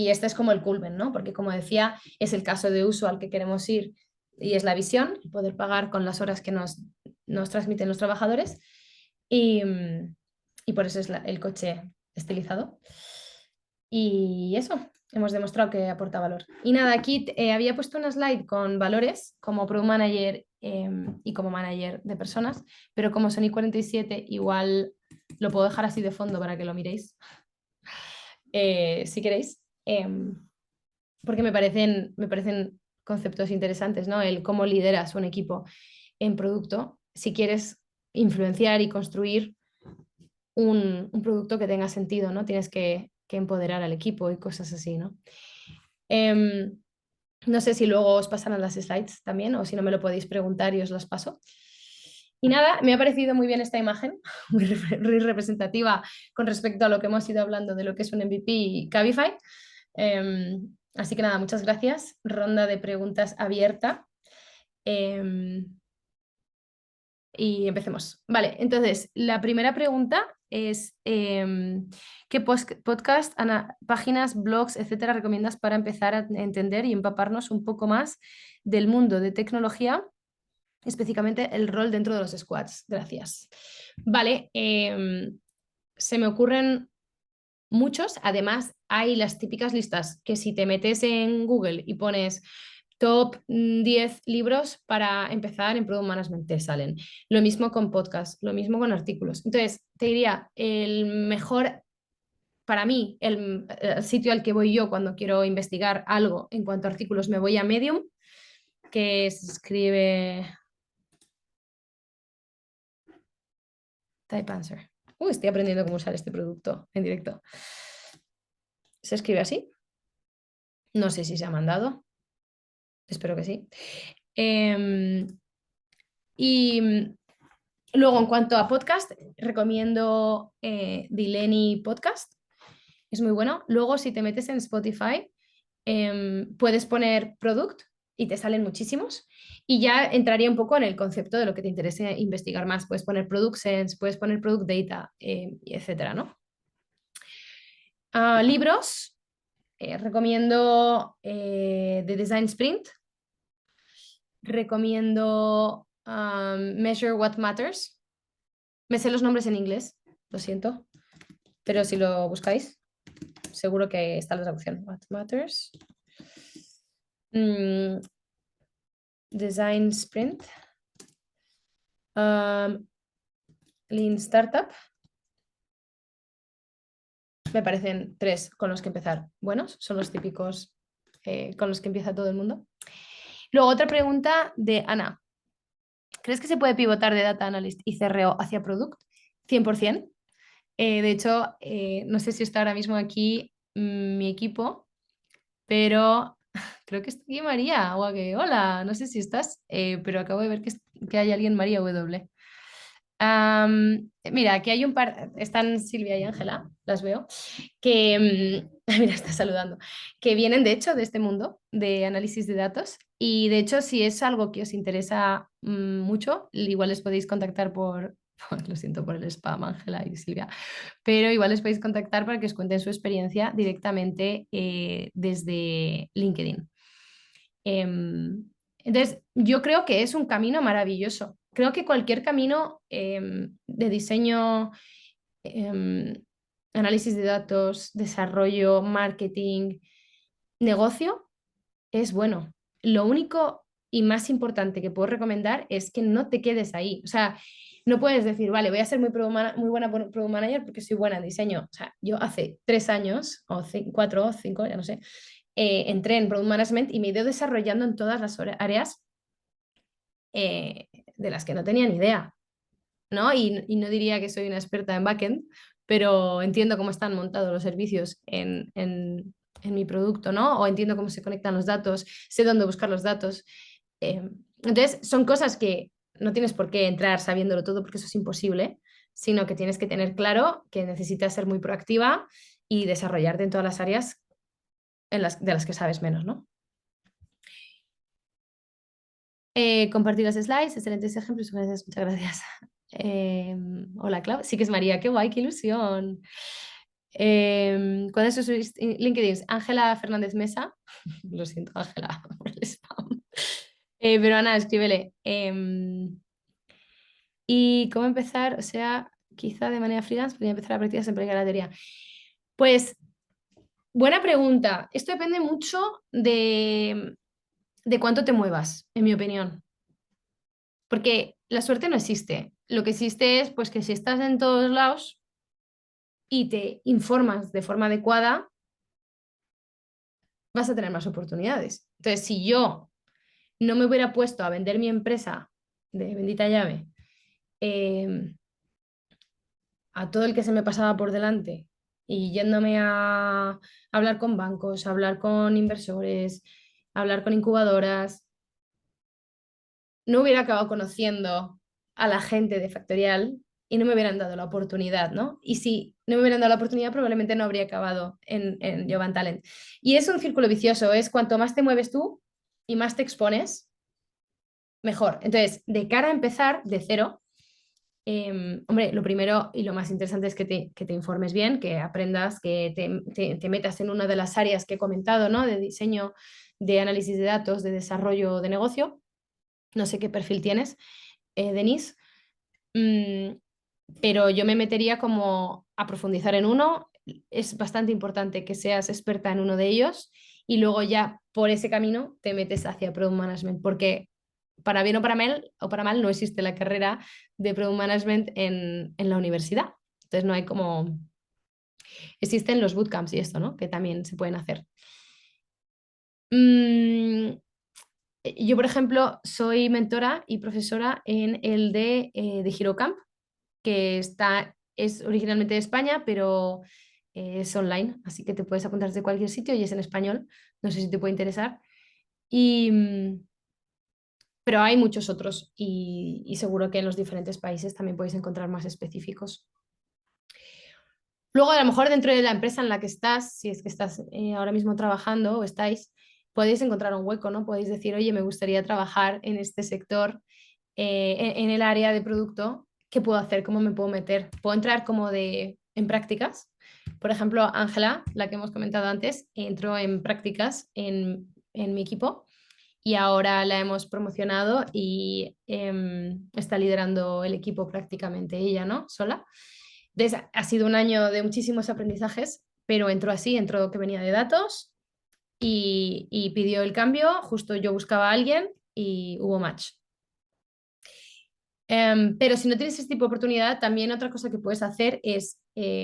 este es como el culmen, ¿no? Porque como decía, es el caso de uso al que queremos ir y es la visión, poder pagar con las horas que nos transmiten los trabajadores. Y por eso es el coche estilizado. Y eso, hemos demostrado que aporta valor. Y nada, aquí había puesto una slide con valores como Product Manager y como Manager de personas, pero como son I47, igual lo puedo dejar así de fondo para que lo miréis, si queréis, porque me parecen conceptos interesantes, ¿no? El cómo lideras un equipo en producto, si quieres influenciar y construir un producto que tenga sentido, ¿no? Tienes que empoderar al equipo y cosas así, ¿no? No sé si luego os pasarán las slides también o si no me lo podéis preguntar y os las paso. Y nada, me ha parecido muy bien esta imagen, muy representativa con respecto a lo que hemos ido hablando de lo que es un MVP y Cabify. Así que nada, muchas gracias. Ronda de preguntas abierta. Y empecemos. Vale, entonces, la primera pregunta es, ¿qué podcast, páginas, blogs, etcétera, recomiendas para empezar a entender y empaparnos un poco más del mundo de tecnología, específicamente el rol dentro de los squads? Gracias. Vale, se me ocurren muchos. Además, hay las típicas listas que si te metes en Google y pones top 10 libros para empezar en Product Management, te salen. Lo mismo con podcast, lo mismo con artículos. Entonces, te diría, el mejor para mí, el sitio al que voy yo cuando quiero investigar algo en cuanto a artículos, me voy a Medium, que se escribe Type Answer. Uy, estoy aprendiendo cómo usar este producto en directo. Se escribe así. No sé si se ha mandado. Espero que sí. Em, y luego, en cuanto a podcast, recomiendo Dileni Podcast. Es muy bueno. Luego, si te metes en Spotify, puedes poner product y te salen muchísimos. Y ya entraría un poco en el concepto de lo que te interese investigar más. Puedes poner product sense, puedes poner product data, etcétera, ¿no? Libros, recomiendo The Design Sprint, recomiendo Measure What Matters. Me sé los nombres en inglés, lo siento, pero si lo buscáis, seguro que está la traducción. What Matters. Design Sprint. Lean Startup. Me parecen 3 con los que empezar buenos, son los típicos con los que empieza todo el mundo. Luego otra pregunta de Ana. ¿Crees que se puede pivotar de Data Analyst y CRO hacia Product? 100%. De hecho, no sé si está ahora mismo aquí mi equipo, pero creo que está aquí María. Hola, no sé si estás, pero acabo de ver que hay alguien, María W. Mira, aquí hay un par, están Silvia y Ángela, las veo, que, mira, está saludando, que vienen de hecho de este mundo de análisis de datos y de hecho si es algo que os interesa mucho, igual les podéis contactar lo siento por el spam, Ángela y Silvia, pero igual les podéis contactar para que os cuenten su experiencia directamente desde LinkedIn. Entonces, yo creo que es un camino maravilloso. Creo que cualquier camino de diseño, análisis de datos, desarrollo, marketing, negocio es bueno. Lo único y más importante que puedo recomendar es que no te quedes ahí. O sea, no puedes decir, vale, voy a ser muy buena product manager porque soy buena en diseño. O sea, yo hace 3 años, o 4 o 5, ya no sé, entré en Product Management y me he ido desarrollando en todas las áreas de las que no tenía ni idea, ¿no? Y no diría que soy una experta en backend, pero entiendo cómo están montados los servicios en mi producto, ¿no? O entiendo cómo se conectan los datos, sé dónde buscar los datos. Entonces, son cosas que no tienes por qué entrar sabiéndolo todo porque eso es imposible, sino que tienes que tener claro que necesitas ser muy proactiva y desarrollarte en todas las áreas de las que sabes menos, ¿no? Compartir los slides, excelentes ejemplos, gracias, muchas gracias. Hola, Clau. Sí que es María, qué guay, qué ilusión. ¿Cuándo subís LinkedIn? Ángela Fernández Mesa. Lo siento, Ángela, por el spam. Pero Ana, escríbele. ¿Y cómo empezar? O sea, quizá de manera freelance podría empezar a practicar en ganadería. Pues, buena pregunta. Esto depende mucho de cuánto te muevas, en mi opinión. Porque la suerte no existe. Lo que existe es pues que si estás en todos lados y te informas de forma adecuada, vas a tener más oportunidades. Entonces, si yo no me hubiera puesto a vender mi empresa de bendita llave a todo el que se me pasaba por delante y yéndome a hablar con bancos, a hablar con inversores, a hablar con incubadoras, no hubiera acabado conociendo a la gente de Factorial y no me hubieran dado la oportunidad, ¿no? Y si no me hubieran dado la oportunidad, probablemente no habría acabado en Jovan Talent. Y es un círculo vicioso, es cuanto más te mueves tú y más te expones, mejor. Entonces, de cara a empezar de cero, hombre, lo primero y lo más interesante es que te informes bien, que aprendas, que te metas en una de las áreas que he comentado, ¿no? De diseño, de análisis de datos, de desarrollo de negocio. No sé qué perfil tienes, Denise, pero yo me metería como a profundizar en uno. Es bastante importante que seas experta en uno de ellos y luego ya por ese camino te metes hacia Product Management, porque para bien o para mal no existe la carrera de Product Management en la universidad. Entonces no hay como Existen los bootcamps y esto, ¿no? Que también se pueden hacer. Mm, yo, por ejemplo, soy mentora y profesora en el de Hero Camp, que es originalmente de España, pero es online, así que te puedes apuntar de cualquier sitio y es en español. No sé si te puede interesar. Y, pero hay muchos otros y seguro que en los diferentes países también podéis encontrar más específicos. Luego, a lo mejor dentro de la empresa en la que estás, si es que estás ahora mismo trabajando o estáis, podéis encontrar un hueco, ¿no? Podéis decir, oye, me gustaría trabajar en este sector, en el área de producto, ¿qué puedo hacer? ¿Cómo me puedo meter? ¿Puedo entrar como en prácticas? Por ejemplo, Ángela, la que hemos comentado antes, entró en prácticas en mi equipo y ahora la hemos promocionado y está liderando el equipo prácticamente ella, ¿no? Sola. Ha sido un año de muchísimos aprendizajes, pero entró así, entró que venía de datos y pidió el cambio, justo yo buscaba a alguien y hubo match. Pero si no tienes este tipo de oportunidad, también otra cosa que puedes hacer es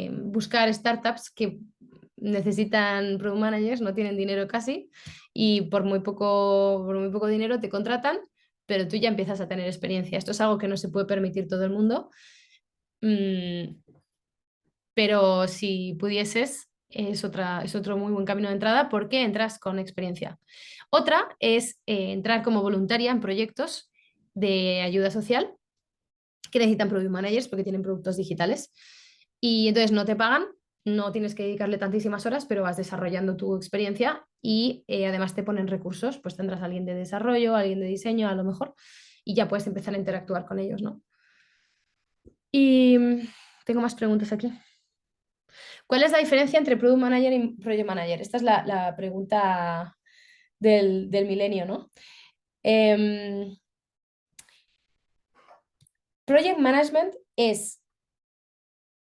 buscar startups que necesitan product managers, no tienen dinero casi, y por muy poco dinero te contratan, pero tú ya empiezas a tener experiencia. Esto es algo que no se puede permitir todo el mundo, pero si pudieses, es otro muy buen camino de entrada porque entras con experiencia. Otra es entrar como voluntaria en proyectos de ayuda social que necesitan product managers porque tienen productos digitales. Y entonces no te pagan, no tienes que dedicarle tantísimas horas, pero vas desarrollando tu experiencia y además te ponen recursos, pues tendrás a alguien de desarrollo, alguien de diseño a lo mejor, y ya puedes empezar a interactuar con ellos, ¿no? Y tengo más preguntas aquí. ¿Cuál es la diferencia entre Product Manager y Project Manager? Esta es la pregunta del milenio, ¿no? Em, Project Management es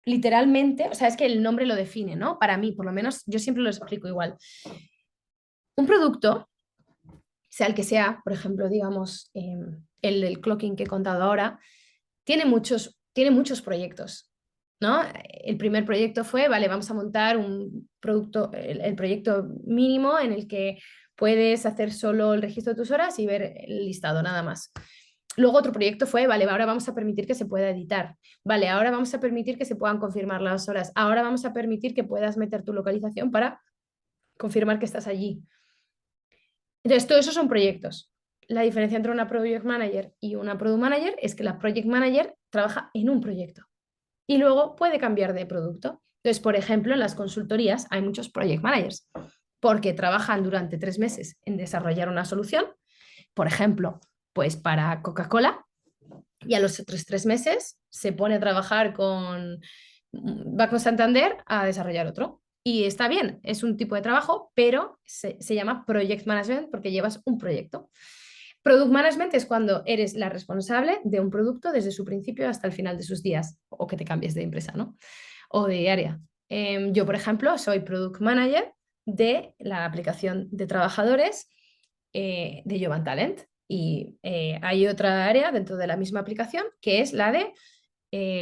literalmente, o sea, es que el nombre lo define, ¿no? Para mí, por lo menos, yo siempre lo explico igual. Un producto, sea el que sea, por ejemplo, digamos, el del clocking que he contado ahora, tiene muchos proyectos, ¿no? El primer proyecto fue, vale, vamos a montar un producto, el proyecto mínimo en el que puedes hacer solo el registro de tus horas y ver el listado, nada más. Luego otro proyecto fue, vale, ahora vamos a permitir que se pueda editar. Vale, ahora vamos a permitir que se puedan confirmar las horas. Ahora vamos a permitir que puedas meter tu localización para confirmar que estás allí. Entonces, todo eso son proyectos. La diferencia entre una project manager y una product manager es que la project manager trabaja en un proyecto y luego puede cambiar de producto. Entonces, por ejemplo, en las consultorías hay muchos project managers porque trabajan durante 3 meses en desarrollar una solución, por ejemplo, pues para Coca-Cola, y a los otros 3 meses se pone a trabajar con Banco Santander a desarrollar otro. Y está bien, es un tipo de trabajo, pero se llama Project Management porque llevas un proyecto. Product Management es cuando eres la responsable de un producto desde su principio hasta el final de sus días, o que te cambies de empresa, ¿no? O de área. Yo, por ejemplo, soy Product Manager de la aplicación de trabajadores de Jovan Talent. Y hay otra área dentro de la misma aplicación que es la de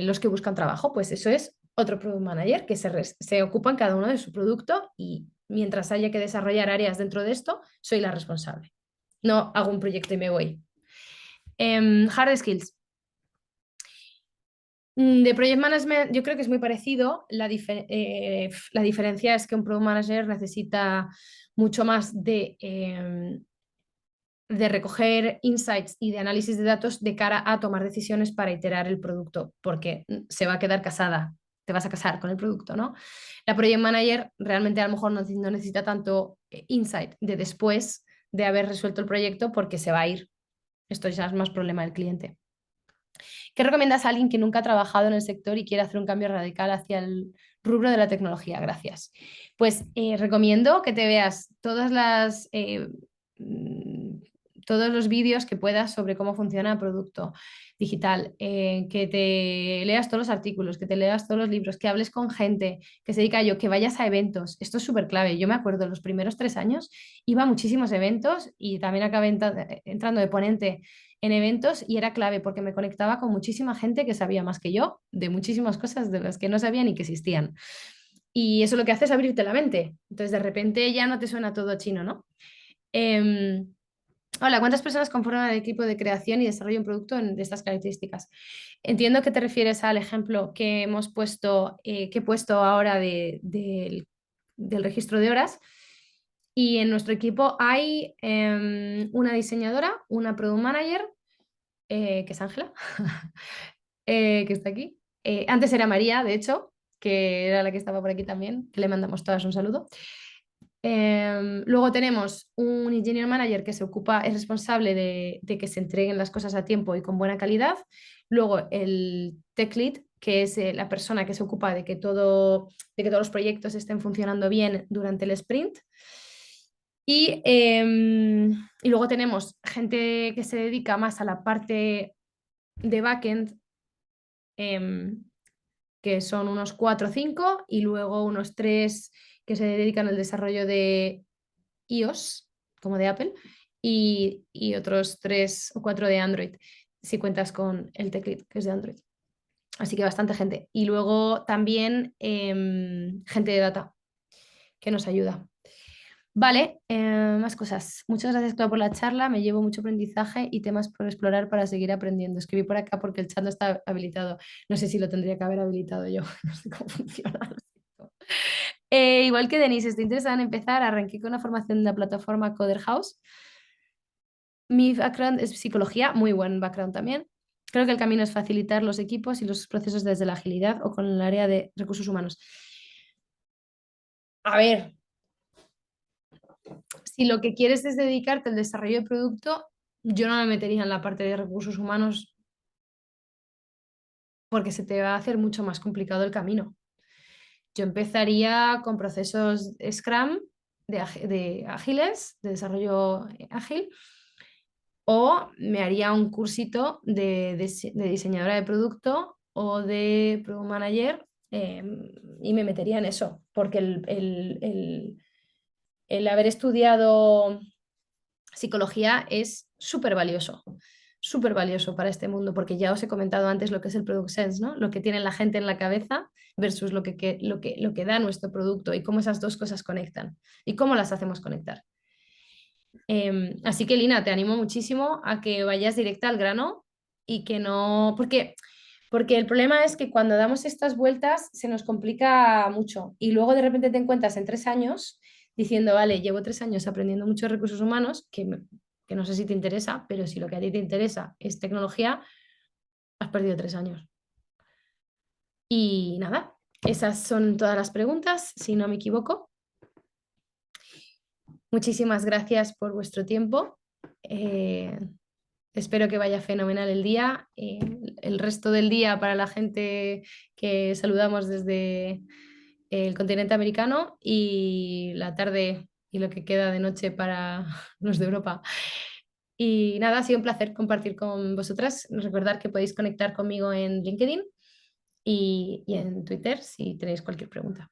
los que buscan trabajo. Pues eso es otro Product Manager que se ocupan cada uno de su producto y mientras haya que desarrollar áreas dentro de esto, soy la responsable. No hago un proyecto y me voy. Hard skills. De Project Management yo creo que es muy parecido. La diferencia es que un Product Manager necesita mucho más de recoger insights y de análisis de datos de cara a tomar decisiones para iterar el producto, porque se va a quedar casada, te vas a casar con el producto, ¿no? La Project Manager realmente a lo mejor no necesita tanto insight de después de haber resuelto el proyecto porque se va a ir. Esto ya es más problema del cliente. ¿Qué recomiendas a alguien que nunca ha trabajado en el sector y quiere hacer un cambio radical hacia el rubro de la tecnología? Gracias. Pues recomiendo que te veas todos los vídeos que puedas sobre cómo funciona el producto digital, que te leas todos los artículos, que te leas todos los libros, que hables con gente que se dedica a ello, que vayas a eventos. Esto es súper clave. Yo me acuerdo, los primeros 3 años iba a muchísimos eventos y también acabé entrando de ponente en eventos y era clave porque me conectaba con muchísima gente que sabía más que yo de muchísimas cosas de las que no sabía ni que existían. Y eso lo que hace es abrirte la mente. Entonces, de repente ya no te suena todo chino, ¿no? Em, Hola, ¿cuántas personas conforman el equipo de creación y desarrollo de un producto de estas características? Entiendo que te refieres al ejemplo que hemos puesto, que he puesto ahora del registro de horas. Y en nuestro equipo hay una diseñadora, una product manager, que es Ángela, que está aquí. Antes era María, de hecho, que era la que estaba por aquí también, que le mandamos todas un saludo. Luego tenemos un engineer manager que se ocupa, es responsable de que se entreguen las cosas a tiempo y con buena calidad. Luego el tech lead, que es la persona que se ocupa de que todos los proyectos estén funcionando bien durante el sprint. Y luego tenemos gente que se dedica más a la parte de backend, em, que son unos 4 o 5, y luego unos 3 que se dedican al desarrollo de iOS, como de Apple, y otros 3 o 4 de Android, si cuentas con el teclid, que es de Android. Así que bastante gente. Y luego también gente de data que nos ayuda. Vale, más cosas. Muchas gracias, Clau, por la charla. Me llevo mucho aprendizaje y temas por explorar para seguir aprendiendo. Escribí por acá porque el chat no está habilitado. No sé si lo tendría que haber habilitado yo. No sé cómo funciona. Lo siento. Igual que Denise, estoy interesada en empezar. Arranqué con una formación en la plataforma Coder House. Mi background es psicología, muy buen background también. Creo que el camino es facilitar los equipos y los procesos desde la agilidad o con el área de recursos humanos. A ver, si lo que quieres es dedicarte al desarrollo de producto, yo no me metería en la parte de recursos humanos porque se te va a hacer mucho más complicado el camino. Yo empezaría con procesos Scrum de ágiles, de desarrollo ágil, o me haría un cursito de diseñadora de producto o de product manager, y me metería en eso, porque el haber estudiado psicología es súper valioso para este mundo, porque ya os he comentado antes lo que es el product sense, ¿no? Lo que tiene la gente en la cabeza versus lo que da nuestro producto y cómo esas dos cosas conectan y cómo las hacemos conectar. Así que, Lina, te animo muchísimo a que vayas directa al grano y que no, porque el problema es que cuando damos estas vueltas se nos complica mucho y luego de repente te encuentras en 3 años diciendo, vale, llevo 3 años aprendiendo muchos recursos humanos, que no sé si te interesa, pero si lo que a ti te interesa es tecnología, has perdido 3 años. Y nada, esas son todas las preguntas, si no me equivoco. Muchísimas gracias por vuestro tiempo. Eh, Espero que vaya fenomenal el día. El resto del día para la gente que saludamos desde el continente americano, y la tarde y lo que queda de noche para los de Europa. Y nada, ha sido un placer compartir con vosotras. Recordad que podéis conectar conmigo en LinkedIn y en Twitter si tenéis cualquier pregunta.